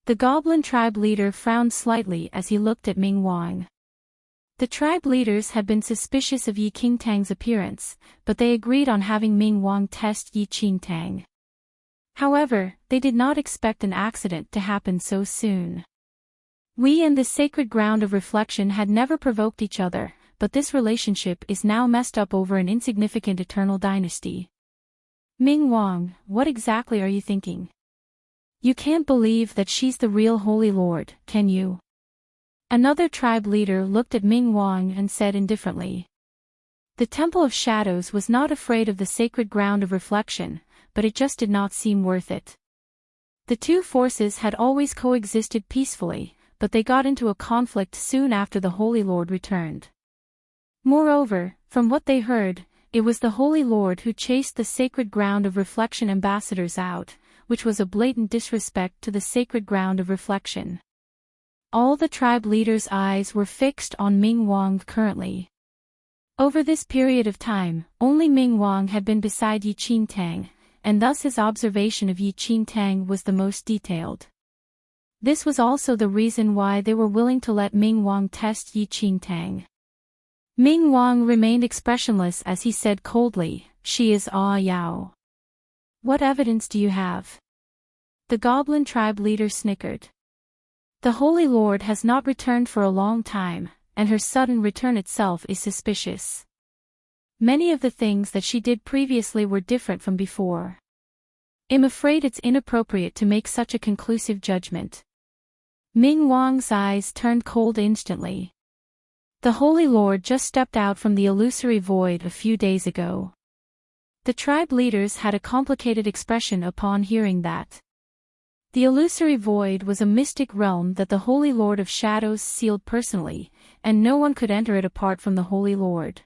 The Goblin tribe leader frowned slightly as he looked at Ming Wang. The tribe leaders had been suspicious of Yi Qingtang's appearance, but they agreed on having Ming Wang test Yi Qingtang. However, they did not expect an accident to happen so soon. We and this sacred ground of reflection had never provoked each other, but this relationship is now messed up over an insignificant eternal dynasty. Ming Wang, what exactly are you thinking? You can't believe that she's the real Holy Lord, can you? Another tribe leader looked at Ming Wang and said indifferently. The Temple of Shadows was not afraid of the sacred ground of reflection, but it just did not seem worth it. The two forces had always coexisted peacefully, but they got into a conflict soon after the Holy Lord returned. Moreover, from what they heard, it was the Holy Lord who chased the sacred ground of reflection ambassadors out, which was a blatant disrespect to the sacred ground of reflection. All the tribe leaders' eyes were fixed on Ming Wang currently. Over this period of time, only Ming Wang had been beside Yi Qingtang, and thus his observation of Yi Qingtang was the most detailed. This was also the reason why they were willing to let Ming Wang test Yi Qingtang. Ming Wang remained expressionless as he said coldly, "She is Yao." "What evidence do you have?" The goblin tribe leader snickered. "The Holy Lord has not returned for a long time, and her sudden return itself is suspicious. Many of the things that she did previously were different from before. I'm afraid it's inappropriate to make such a conclusive judgment." Ming Wang's eyes turned cold instantly. The Holy Lord just stepped out from the illusory void a few days ago. The tribe leaders had a complicated expression upon hearing that. The illusory void was a mystic realm that the Holy Lord of Shadows sealed personally, and no one could enter it apart from the Holy Lord.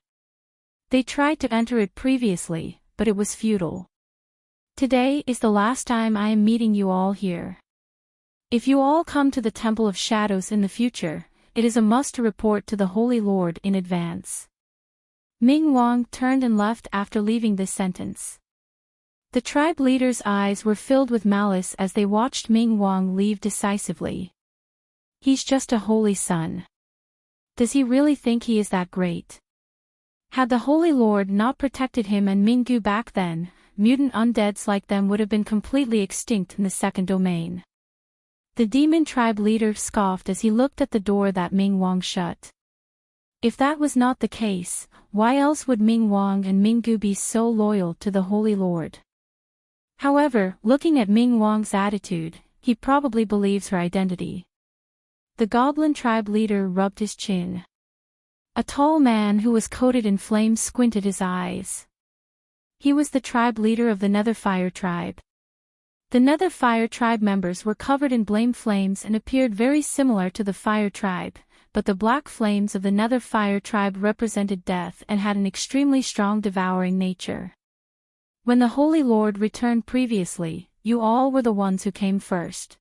They tried to enter it previously, but it was futile. Today is the last time I am meeting you all here. If you all come to the Temple of Shadows in the future, it is a must to report to the Holy Lord in advance. Ming Wang turned and left after leaving this sentence. The tribe leaders' eyes were filled with malice as they watched Ming Wang leave decisively. He's just a holy son. Does he really think he is that great? Had the Holy Lord not protected him and Minggu back then, mutant undeads like them would have been completely extinct in the second domain. The demon tribe leader scoffed as he looked at the door that Ming Wang shut. If that was not the case, why else would Ming Wang and Minggu be so loyal to the Holy Lord? However, looking at Ming Wang's attitude, he probably believes her identity. The goblin tribe leader rubbed his chin. A tall man who was coated in flames squinted his eyes. He was the tribe leader of the Netherfire tribe. The Netherfire tribe members were covered in blame flames and appeared very similar to the Fire tribe, but the black flames of the Netherfire tribe represented death and had an extremely strong devouring nature. When the Holy Lord returned previously, you all were the ones who came first.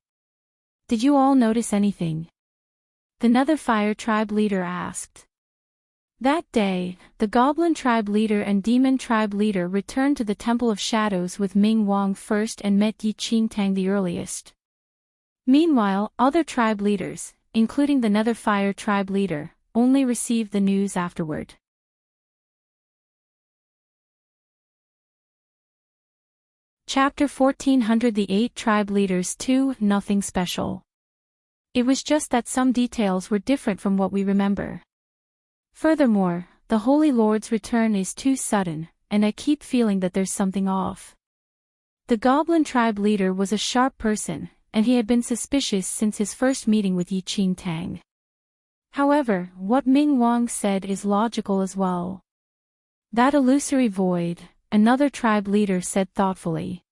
Did you all notice anything? The Netherfire tribe leader asked. That day, the Goblin tribe leader and Demon tribe leader returned to the Temple of Shadows with Ming Wang first and met Yi Qingtang the earliest. Meanwhile, other tribe leaders, including the Netherfire tribe leader, only received the news afterward. Chapter 1400 The 8 Tribe Leaders 2 Nothing Special. It was just that some details were different from what we remember. Furthermore, the Holy Lord's return is too sudden, and I keep feeling that there's something off. The Goblin tribe leader was a sharp person, and he had been suspicious since his first meeting with Yi Qingtang. However, what Ming Wang said is logical as well. That illusory void, another tribe leader said thoughtfully.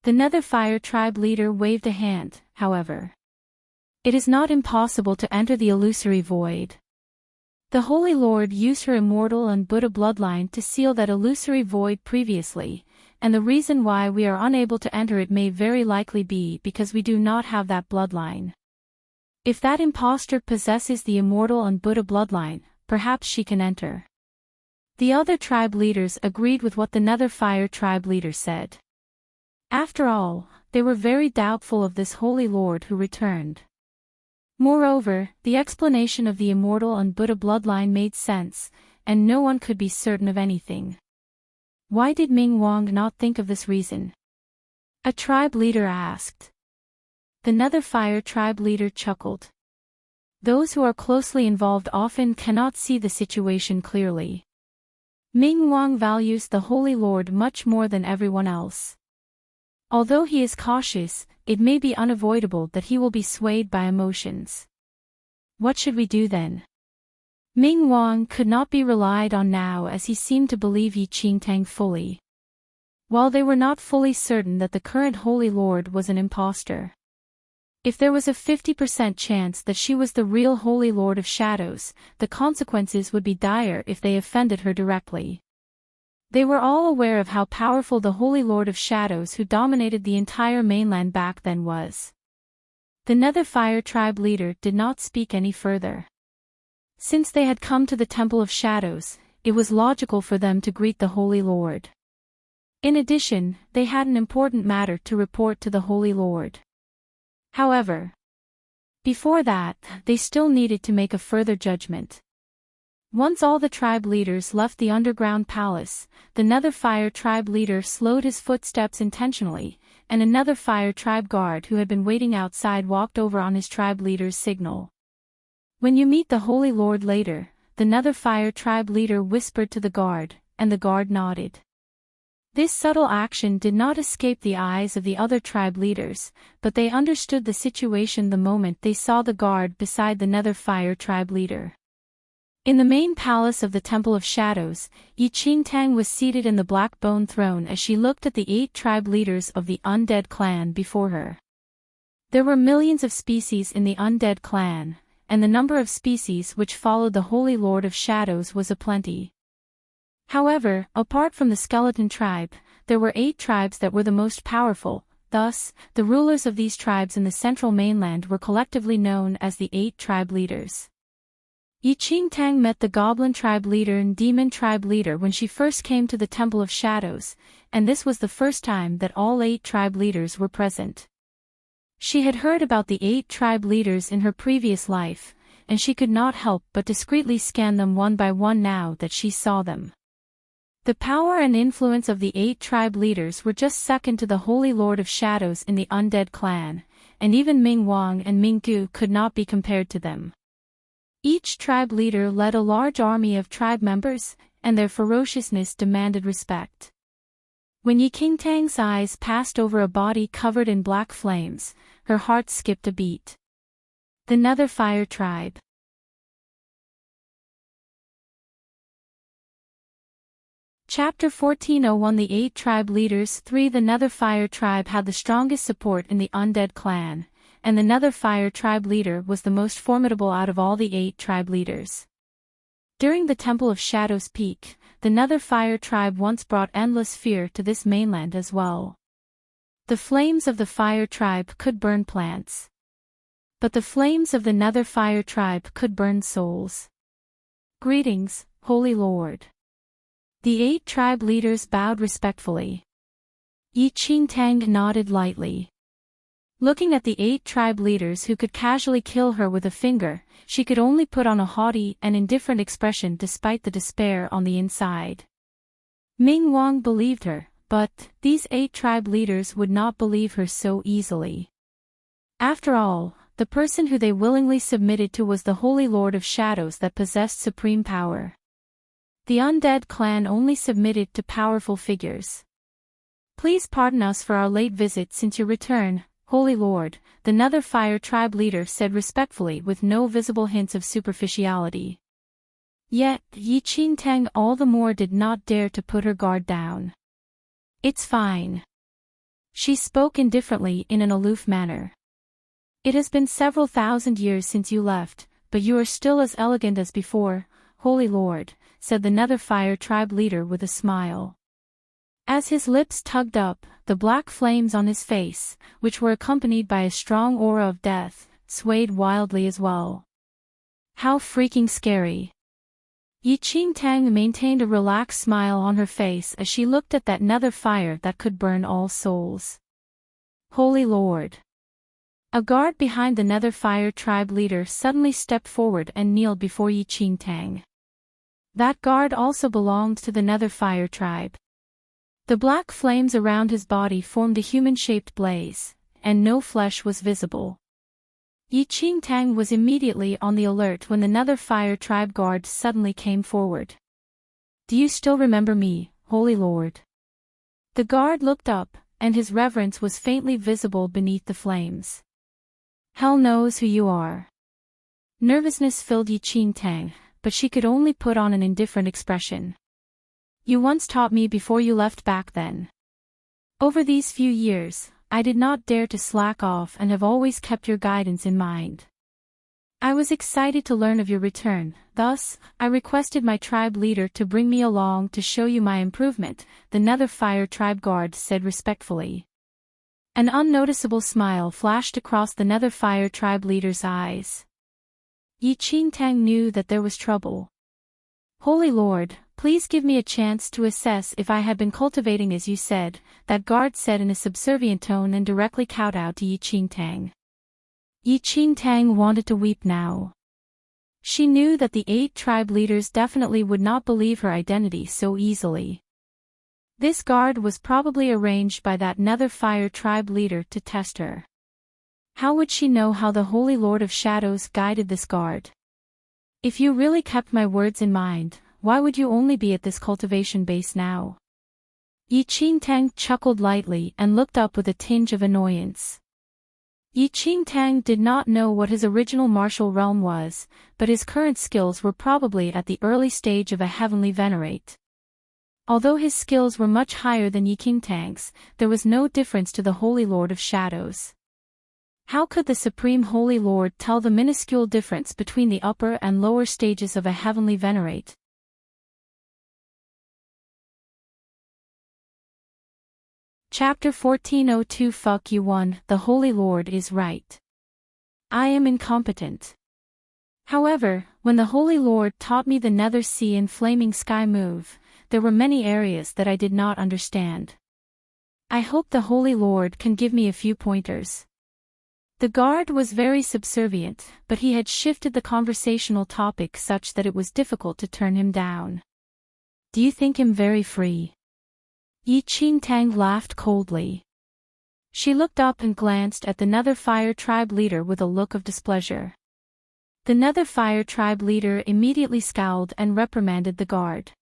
The Netherfire tribe leader waved a hand, however. It is not impossible to enter the illusory void. The Holy Lord used her immortal and Buddha bloodline to seal that illusory void previously, and the reason why we are unable to enter it may very likely be because we do not have that bloodline. If that impostor possesses the immortal and Buddha bloodline, perhaps she can enter. The other tribe leaders agreed with what the Netherfire tribe leader said. After all, they were very doubtful of this Holy Lord who returned. Moreover, the explanation of the immortal and Buddha bloodline made sense, and no one could be certain of anything. Why did Ming Wang not think of this reason? A tribe leader asked. The Nether Fire tribe leader chuckled. Those who are closely involved often cannot see the situation clearly. Ming Wang values the Holy Lord much more than everyone else. Although he is cautious, it may be unavoidable that he will be swayed by emotions. What should we do then? Ming Wang could not be relied on now as he seemed to believe Enchanting fully. While they were not fully certain that the current Holy Lord was an impostor. If there was a 50% chance that she was the real Holy Lord of Shadows, the consequences would be dire if they offended her directly. They were all aware of how powerful the Holy Lord of Shadows who dominated the entire mainland back then was. The Nether Fire tribe leader did not speak any further. Since they had come to the Temple of Shadows, it was logical for them to greet the Holy Lord. In addition, they had an important matter to report to the Holy Lord. However, before that, they still needed to make a further judgment. Once all the tribe leaders left the underground palace, the Nether Fire tribe leader slowed his footsteps intentionally, and another Fire tribe guard who had been waiting outside walked over on his tribe leader's signal. When you meet the Holy Lord later, the Nether Fire tribe leader whispered to the guard, and the guard nodded. This subtle action did not escape the eyes of the other tribe leaders, but they understood the situation the moment they saw the guard beside the Nether Fire tribe leader. In the main palace of the Temple of Shadows, Enchanting was seated in the black bone throne as she looked at the 8 tribe leaders of the undead clan before her. There were millions of species in the undead clan, and the number of species which followed the Holy Lord of Shadows was aplenty. However, apart from the skeleton tribe, there were 8 tribes that were the most powerful. Thus, the rulers of these tribes in the central mainland were collectively known as the 8 tribe leaders. Enchanting met the Goblin tribe leader and Demon tribe leader when she first came to the Temple of Shadows, and this was the first time that all 8 tribe leaders were present. She had heard about the 8 tribe leaders in her previous life, and she could not help but discreetly scan them one by one now that she saw them. The power and influence of the 8 tribe leaders were just second to the Holy Lord of Shadows in the undead clan, and even Ming Wang and Ming Gu could not be compared to them. Each tribe leader led a large army of tribe members, and their ferociousness demanded respect. When Enchanting's eyes passed over a body covered in black flames, her heart skipped a beat. The Nether Fire tribe. Chapter 14:01 The 8 tribe leaders. 3 The Nether Fire tribe had the strongest support in the undead clan, and the Nether Fire tribe leader was the most formidable out of all the 8 tribe leaders. During the Temple of Shadows peak, the Nether Fire tribe once brought endless fear to this mainland as well. The flames of the Fire tribe could burn plants. But the flames of the Nether Fire tribe could burn souls. Greetings, Holy Lord. The 8 tribe leaders bowed respectfully. Enchanting nodded lightly. Looking at the 8 tribe leaders who could casually kill her with a finger, she could only put on a haughty and indifferent expression despite the despair on the inside. Ming Wang believed her, but these 8 tribe leaders would not believe her so easily. After all, the person who they willingly submitted to was the Holy Lord of Shadows that possessed supreme power. The undead clan only submitted to powerful figures. Please pardon us for our late visit since your return, Holy Lord, the Nether Fire tribe leader said respectfully with no visible hints of superficiality. Yet, Enchanting all the more did not dare to put her guard down. It's fine. She spoke indifferently in an aloof manner. It has been several thousand years since you left, but you are still as elegant as before, Holy Lord, said the Nether Fire tribe leader with a smile. As his lips tugged up, the black flames on his face, which were accompanied by a strong aura of death, swayed wildly as well. How freaking scary. Enchanting maintained a relaxed smile on her face as she looked at that nether fire that could burn all souls. Holy Lord. A guard behind the Nether Fire tribe leader suddenly stepped forward and kneeled before Enchanting. That guard also belonged to the Nether Fire tribe. The black flames around his body formed a human-shaped blaze, and no flesh was visible. Enchanting was immediately on the alert when the Nether Fire tribe guard suddenly came forward. "Do you still remember me, Holy Lord?" The guard looked up, and his reverence was faintly visible beneath the flames. "Hell knows who you are." Nervousness filled Enchanting, but she could only put on an indifferent expression. "You once taught me before you left back then. Over these few years, I did not dare to slack off and have always kept your guidance in mind. I was excited to learn of your return, thus, I requested my tribe leader to bring me along to show you my improvement," the Nether Fire tribe guard said respectfully. An unnoticeable smile flashed across the Nether Fire tribe leader's eyes. Enchanting knew that there was trouble. "Holy Lord, please give me a chance to assess if I had been cultivating as you said," that guard said in a subservient tone and directly kowtowed to Enchanting. Enchanting wanted to weep now. She knew that the 8 tribe leaders definitely would not believe her identity so easily. This guard was probably arranged by that Nether Fire tribe leader to test her. How would she know how the Holy Lord of Shadows guided this guard? "If you really kept my words in mind, why would you only be at this cultivation base now?" Enchanting chuckled lightly and looked up with a tinge of annoyance. Enchanting did not know what his original martial realm was, but his current skills were probably at the early stage of a heavenly venerate. Although his skills were much higher than Enchanting's, there was no difference to the Holy Lord of Shadows. How could the Supreme Holy Lord tell the minuscule difference between the upper and lower stages of a heavenly venerate? Chapter 1402 Fuck you 1, The Holy Lord is right. I am incompetent. However, when the Holy Lord taught me the Nether Sea and Flaming Sky move, there were many areas that I did not understand. I hope the Holy Lord can give me a few pointers. The guard was very subservient, but he had shifted the conversational topic such that it was difficult to turn him down. "Do you think him very free?" Enchanting laughed coldly. She looked up and glanced at the Nether Fire tribe leader with a look of displeasure. The Nether Fire tribe leader immediately scowled and reprimanded the guard.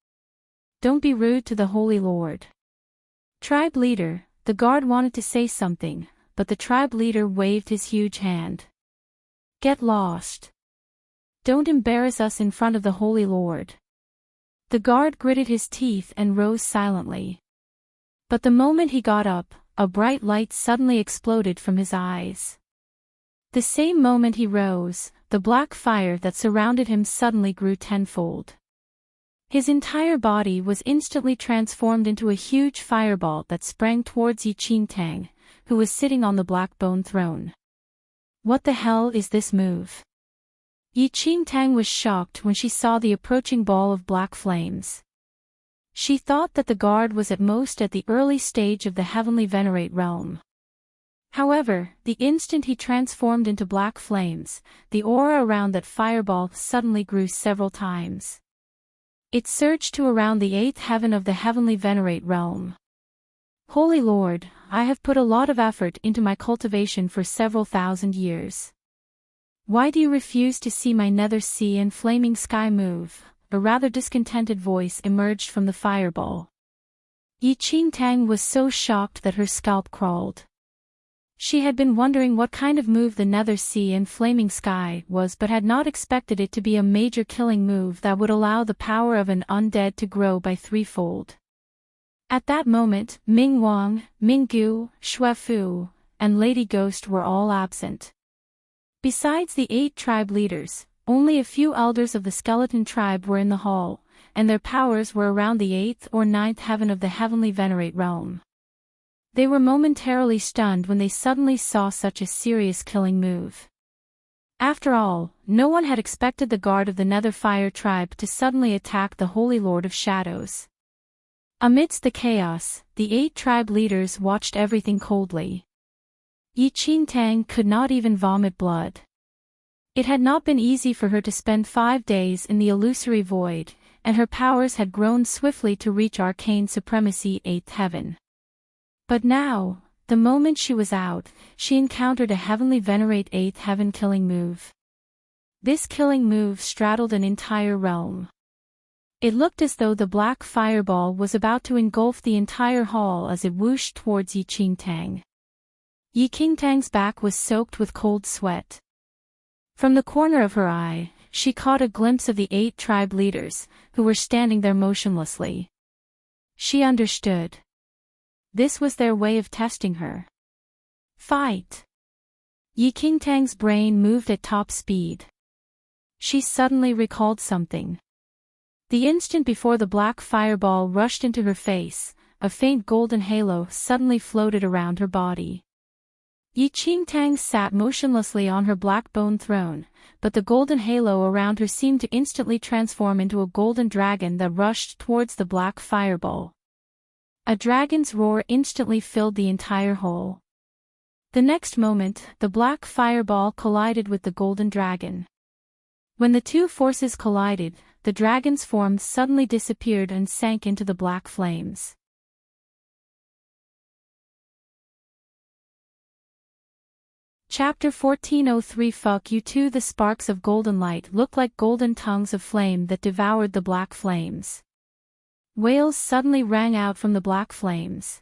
"Don't be rude to the Holy Lord." "Tribe leader," the guard wanted to say something, but the tribe leader waved his huge hand. "Get lost. Don't embarrass us in front of the Holy Lord." The guard gritted his teeth and rose silently. But the moment he got up, a bright light suddenly exploded from his eyes. The same moment he rose, the black fire that surrounded him suddenly grew tenfold. His entire body was instantly transformed into a huge fireball that sprang towards Enchanting, who was sitting on the black bone throne. "What the hell is this move?" Enchanting was shocked when she saw the approaching ball of black flames. She thought that the guard was at most at the early stage of the heavenly venerate realm. However, the instant he transformed into black flames, the aura around that fireball suddenly grew several times. It surged to around the 8th heaven of the heavenly venerate realm. "Holy Lord, I have put a lot of effort into my cultivation for several thousand years. Why do you refuse to see my Nether Sea and Flaming Sky move?" A rather discontented voice emerged from the fireball. Enchanting was so shocked that her scalp crawled. She had been wondering what kind of move the Nether Sea and Flaming Sky was, but had not expected it to be a major killing move that would allow the power of an undead to grow by threefold. At that moment, Ming Wang, Ming Gu, Xue Fu, and Lady Ghost were all absent. Besides the 8 tribe leaders, only a few elders of the skeleton tribe were in the hall, and their powers were around the 8th or 9th heaven of the heavenly venerate realm. They were momentarily stunned when they suddenly saw such a serious killing move. After all, no one had expected the guard of the Nether Fire tribe to suddenly attack the Holy Lord of Shadows. Amidst the chaos, the 8 tribe leaders watched everything coldly. Enchanting could not even vomit blood. It had not been easy for her to spend 5 days in the illusory void, and her powers had grown swiftly to reach arcane supremacy 8th heaven. But now, the moment she was out, she encountered a heavenly venerate 8th heaven killing move. This killing move straddled an entire realm. It looked as though the black fireball was about to engulf the entire hall as it whooshed towards Enchanting. Enchanting's back was soaked with cold sweat. From the corner of her eye, she caught a glimpse of the 8 tribe leaders, who were standing there motionlessly. She understood. This was their way of testing her. Fight! Enchanting's brain moved at top speed. She suddenly recalled something. The instant before the black fireball rushed into her face, a faint golden halo suddenly floated around her body. Enchanting sat motionlessly on her black bone throne, but the golden halo around her seemed to instantly transform into a golden dragon that rushed towards the black fireball. A dragon's roar instantly filled the entire hall. The next moment, the black fireball collided with the golden dragon. When the two forces collided, the dragon's form suddenly disappeared and sank into the black flames. Chapter 1403 Fuck you too. The sparks of golden light looked like golden tongues of flame that devoured the black flames. Wails suddenly rang out from the black flames.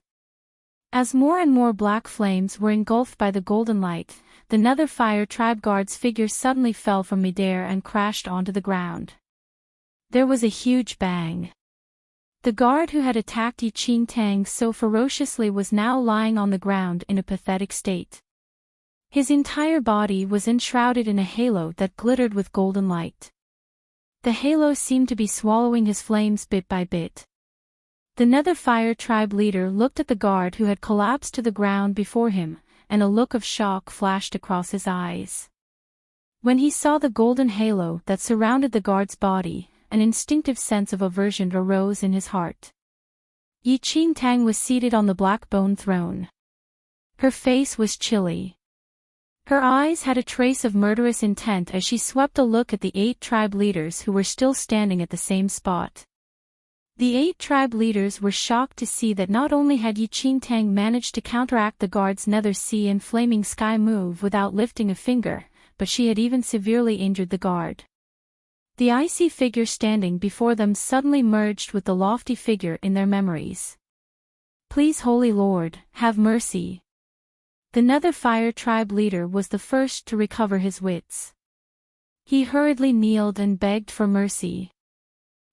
As more and more black flames were engulfed by the golden light, the Nether Fire Tribe Guard's figure suddenly fell from midair and crashed onto the ground. There was a huge bang. The guard who had attacked Enchanting so ferociously was now lying on the ground in a pathetic state. His entire body was enshrouded in a halo that glittered with golden light. The halo seemed to be swallowing his flames bit by bit. The Nether Fire Tribe leader looked at the guard who had collapsed to the ground before him, and a look of shock flashed across his eyes. When he saw the golden halo that surrounded the guard's body, an instinctive sense of aversion arose in his heart. Enchanting was seated on the black bone throne. Her face was chilly. Her eyes had a trace of murderous intent as she swept a look at the 8 tribe leaders who were still standing at the same spot. The 8 tribe leaders were shocked to see that not only had Enchanting managed to counteract the guard's Nether Sea and Flaming Sky move without lifting a finger, but she had even severely injured the guard. The icy figure standing before them suddenly merged with the lofty figure in their memories. Please, Holy Lord, have mercy. The Nether Fire Tribe leader was the first to recover his wits. He hurriedly kneeled and begged for mercy.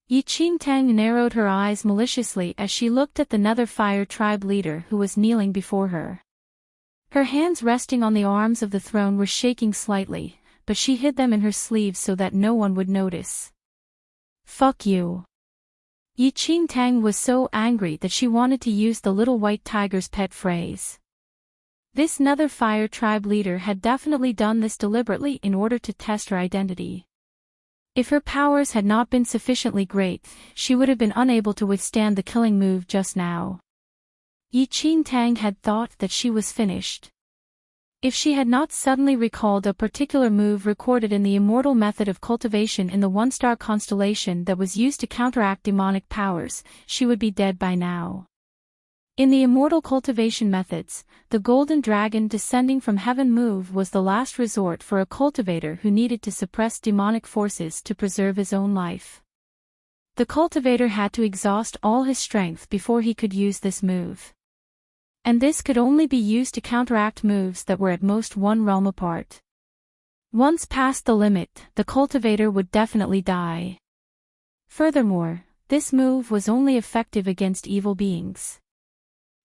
Enchanting narrowed her eyes maliciously as she looked at the Nether Fire Tribe leader who was kneeling before her. Her hands resting on the arms of the throne were shaking slightly, but she hid them in her sleeves so that no one would notice. Fuck you. Enchanting was so angry that she wanted to use the little white tiger's pet phrase. This Nether Fire Tribe leader had definitely done this deliberately in order to test her identity. If her powers had not been sufficiently great, she would have been unable to withstand the killing move just now. Enchanting had thought that she was finished. If she had not suddenly recalled a particular move recorded in the immortal method of cultivation in the one-star constellation that was used to counteract demonic powers, she would be dead by now. In the immortal cultivation methods, the golden dragon descending from heaven move was the last resort for a cultivator who needed to suppress demonic forces to preserve his own life. The cultivator had to exhaust all his strength before he could use this move. And this could only be used to counteract moves that were at most one realm apart. Once past the limit, the cultivator would definitely die. Furthermore, this move was only effective against evil beings.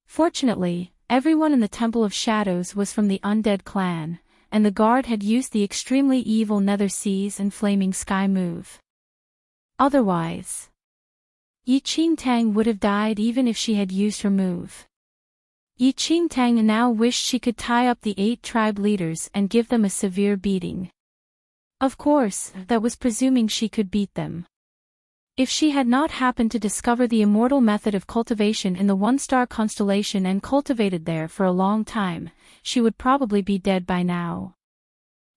Fortunately, everyone in the Temple of Shadows was from the Undead clan, and the guard had used the extremely evil Nether Seas and Flaming Sky move. Otherwise, Enchanting would have died even if she had used her move. Enchanting now wished she could tie up the 8 tribe leaders and give them a severe beating. Of course, that was presuming she could beat them. If she had not happened to discover the immortal method of cultivation in the one-star constellation and cultivated there for a long time, she would probably be dead by now.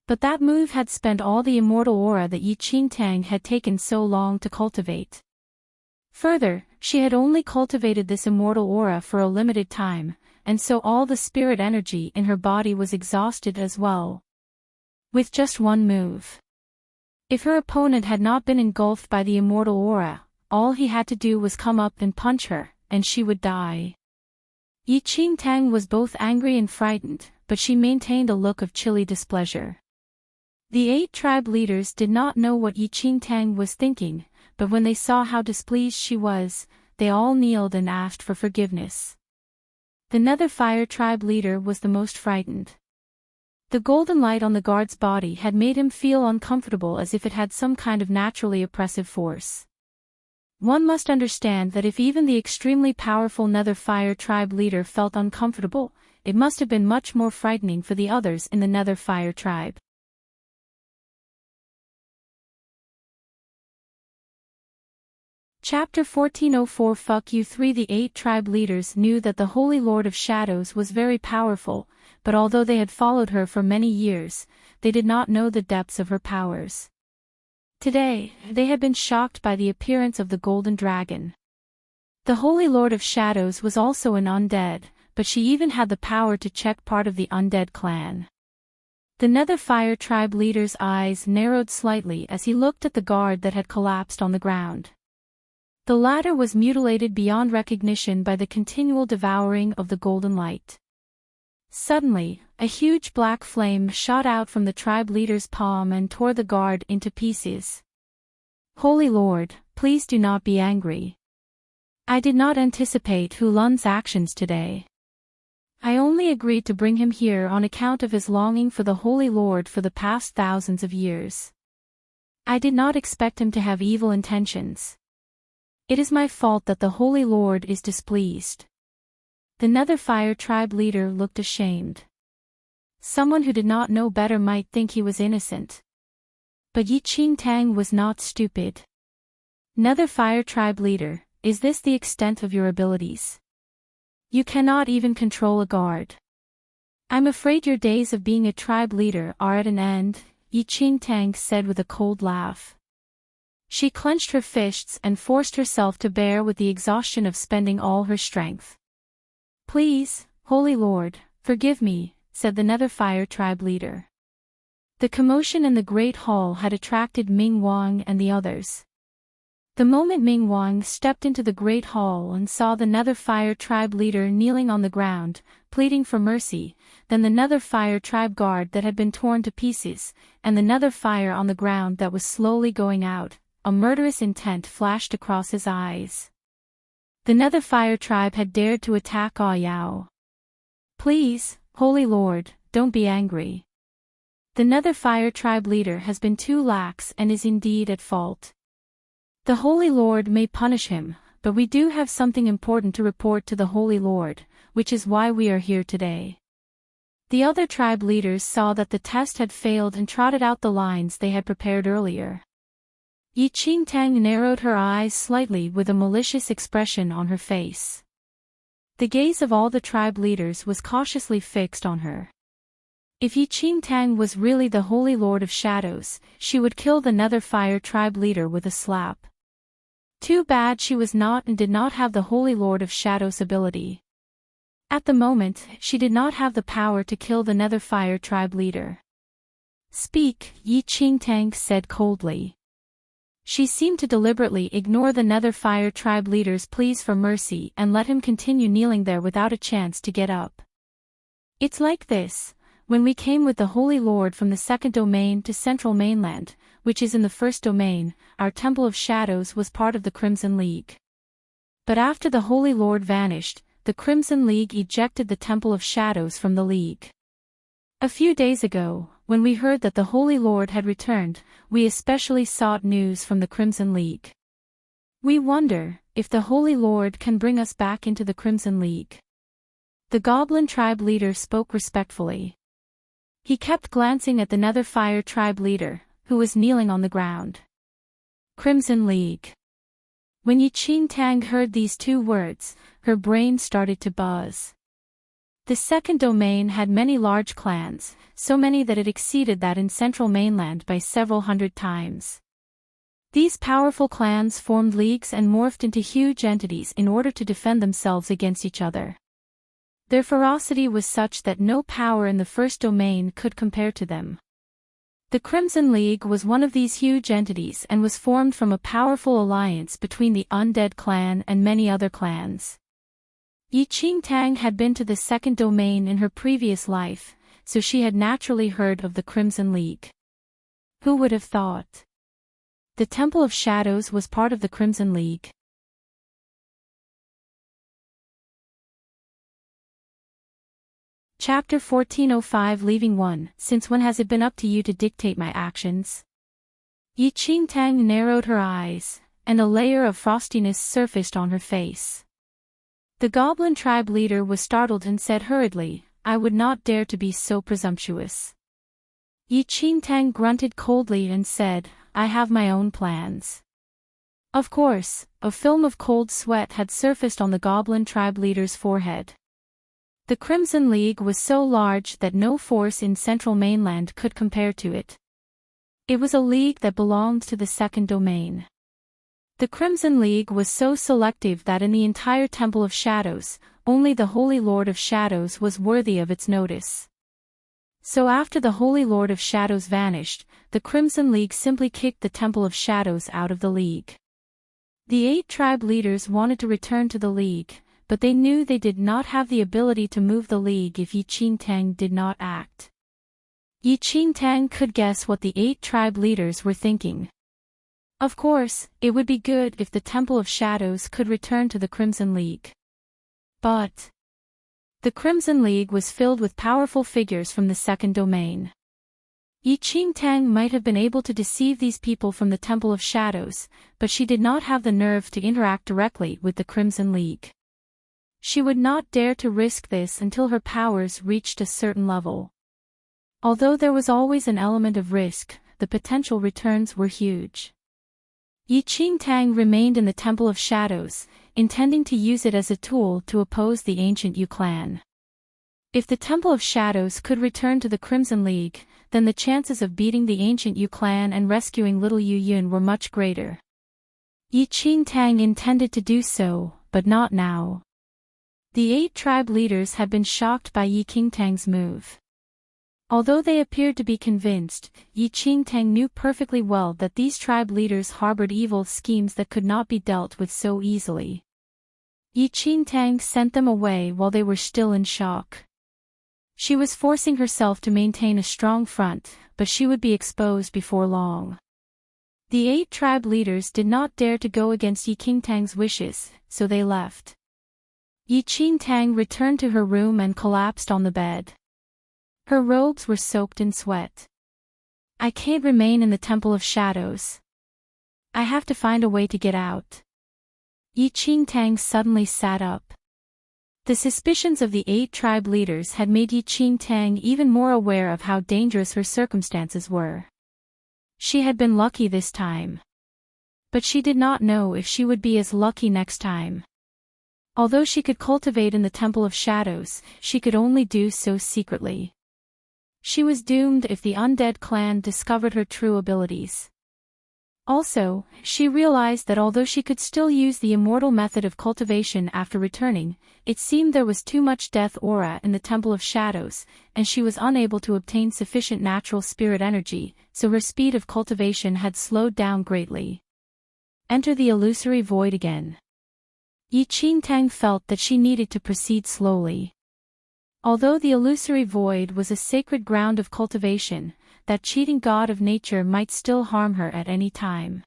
But that move had spent all the immortal aura that Enchanting had taken so long to cultivate. Further, she had only cultivated this immortal aura for a limited time, and so all the spirit energy in her body was exhausted as well. With just one move. If her opponent had not been engulfed by the immortal aura, all he had to do was come up and punch her, and she would die. Enchanting was both angry and frightened, but she maintained a look of chilly displeasure. The 8 tribe leaders did not know what Enchanting was thinking, but when they saw how displeased she was, they all kneeled and asked for forgiveness. The Nether Fire tribe leader was the most frightened. The golden light on the guard's body had made him feel uncomfortable, as if it had some kind of naturally oppressive force. One must understand that if even the extremely powerful Nether Fire tribe leader felt uncomfortable, it must have been much more frightening for the others in the Nether Fire tribe. Chapter 1404 Fuck You 3. The 8 tribe leaders knew that the Holy Lord of Shadows was very powerful, but although they had followed her for many years, they did not know the depths of her powers. Today, they had been shocked by the appearance of the Golden Dragon. The Holy Lord of Shadows was also an undead, but she even had the power to check part of the undead clan. The Nether Fire tribe leader's eyes narrowed slightly as he looked at the guard that had collapsed on the ground. The latter was mutilated beyond recognition by the continual devouring of the golden light. Suddenly, a huge black flame shot out from the tribe leader's palm and tore the guard into pieces. Holy Lord, please do not be angry. I did not anticipate Hulun's actions today. I only agreed to bring him here on account of his longing for the Holy Lord for the past thousands of years. I did not expect him to have evil intentions. It is my fault that the Holy Lord is displeased. The Nether Fire tribe leader looked ashamed. Someone who did not know better might think he was innocent. But Enchanting was not stupid. Nether Fire tribe leader, is this the extent of your abilities? You cannot even control a guard. I'm afraid your days of being a tribe leader are at an end, Enchanting said with a cold laugh. She clenched her fists and forced herself to bear with the exhaustion of spending all her strength. Please, Holy Lord, forgive me, said the Nether Fire tribe leader. The commotion in the Great Hall had attracted Ming Wang and the others. The moment Ming Wang stepped into the Great Hall and saw the Nether Fire tribe leader kneeling on the ground, pleading for mercy, then the Nether Fire tribe guard that had been torn to pieces, and the Nether Fire on the ground that was slowly going out, a murderous intent flashed across his eyes. The Nether Fire tribe had dared to attack Ah Yao. Please, Holy Lord, don't be angry. The Nether Fire tribe leader has been too lax and is indeed at fault. The Holy Lord may punish him, but we do have something important to report to the Holy Lord, which is why we are here today. The other tribe leaders saw that the test had failed and trotted out the lines they had prepared earlier. Enchanting narrowed her eyes slightly with a malicious expression on her face. The gaze of all the tribe leaders was cautiously fixed on her. If Enchanting was really the Holy Lord of Shadows, she would kill the Nether Fire tribe leader with a slap. Too bad she was not and did not have the Holy Lord of Shadows ability. At the moment, she did not have the power to kill the Nether Fire tribe leader. Speak, Enchanting said coldly. She seemed to deliberately ignore the Nether Fire tribe leader's pleas for mercy and let him continue kneeling there without a chance to get up. It's like this. When we came with the Holy Lord from the second domain to Central Mainland, which is in the first domain, our Temple of Shadows was part of the Crimson League. But after the Holy Lord vanished, the Crimson League ejected the Temple of Shadows from the League. A few days ago, when we heard that the Holy Lord had returned, we especially sought news from the Crimson League. We wonder if the Holy Lord can bring us back into the Crimson League. The Goblin tribe leader spoke respectfully. He kept glancing at the Nether Fire tribe leader, who was kneeling on the ground. Crimson League. When Enchanting heard these two words, her brain started to buzz. The second domain had many large clans, so many that it exceeded that in central mainland by several hundred times. These powerful clans formed leagues and morphed into huge entities in order to defend themselves against each other. Their ferocity was such that no power in the first domain could compare to them. The Crimson League was one of these huge entities and was formed from a powerful alliance between the Undead clan and many other clans. Enchanting had been to the second domain in her previous life, so she had naturally heard of the Crimson League. Who would have thought? The Temple of Shadows was part of the Crimson League. Chapter 1405 Leaving 1. Since when has it been up to you to dictate my actions? Enchanting narrowed her eyes, and a layer of frostiness surfaced on her face. The Goblin tribe leader was startled and said hurriedly, "I would not dare to be so presumptuous." Enchanting grunted coldly and said, "I have my own plans." Of course, a film of cold sweat had surfaced on the Goblin tribe leader's forehead. The Crimson League was so large that no force in central mainland could compare to it. It was a league that belonged to the second domain. The Crimson League was so selective that in the entire Temple of Shadows, only the Holy Lord of Shadows was worthy of its notice. So after the Holy Lord of Shadows vanished, the Crimson League simply kicked the Temple of Shadows out of the league. The 8 tribe leaders wanted to return to the league, but they knew they did not have the ability to move the league if Enchanting did not act. Enchanting could guess what the 8 tribe leaders were thinking. Of course, it would be good if the Temple of Shadows could return to the Crimson League. But the Crimson League was filled with powerful figures from the second domain. Enchanting might have been able to deceive these people from the Temple of Shadows, but she did not have the nerve to interact directly with the Crimson League. She would not dare to risk this until her powers reached a certain level. Although there was always an element of risk, the potential returns were huge. Enchanting remained in the Temple of Shadows, intending to use it as a tool to oppose the ancient Yu clan. If the Temple of Shadows could return to the Crimson League, then the chances of beating the ancient Yu clan and rescuing little Yu Yun were much greater. Enchanting intended to do so, but not now. The 8 tribe leaders had been shocked by Enchanting's move. Although they appeared to be convinced, Enchanting knew perfectly well that these tribe leaders harbored evil schemes that could not be dealt with so easily. Enchanting sent them away while they were still in shock. She was forcing herself to maintain a strong front, but she would be exposed before long. The 8 tribe leaders did not dare to go against Enchanting's wishes, so they left. Enchanting returned to her room and collapsed on the bed. Her robes were soaked in sweat. "I can't remain in the Temple of Shadows. I have to find a way to get out." Enchanting suddenly sat up. The suspicions of the 8 tribe leaders had made Enchanting even more aware of how dangerous her circumstances were. She had been lucky this time. But she did not know if she would be as lucky next time. Although she could cultivate in the Temple of Shadows, she could only do so secretly. She was doomed if the Undead clan discovered her true abilities. Also, she realized that although she could still use the immortal method of cultivation after returning, it seemed there was too much death aura in the Temple of Shadows, and she was unable to obtain sufficient natural spirit energy, so her speed of cultivation had slowed down greatly. Enter the illusory void again. Enchanting felt that she needed to proceed slowly. Although the illusory void was a sacred ground of cultivation, that cheating god of nature might still harm her at any time.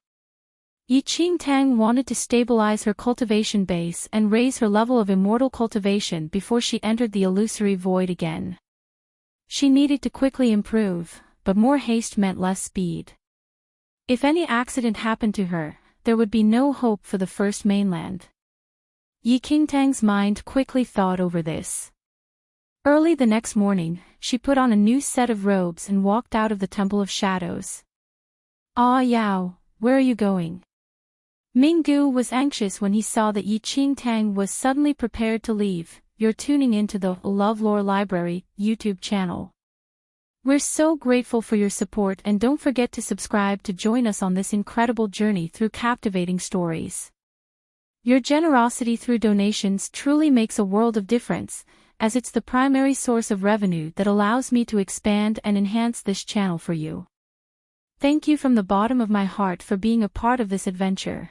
Enchanting wanted to stabilize her cultivation base and raise her level of immortal cultivation before she entered the illusory void again. She needed to quickly improve, but more haste meant less speed. If any accident happened to her, there would be no hope for the first mainland. Enchanting's mind quickly thought over this. Early the next morning, she put on a new set of robes and walked out of the Temple of Shadows. "Ah Yao, where are you going?" Minggu was anxious when he saw that Enchanting was suddenly prepared to leave. You're tuning into the LoveLore Library YouTube channel. We're so grateful for your support, and don't forget to subscribe to join us on this incredible journey through captivating stories. Your generosity through donations truly makes a world of difference, as it's the primary source of revenue that allows me to expand and enhance this channel for you. Thank you from the bottom of my heart for being a part of this adventure.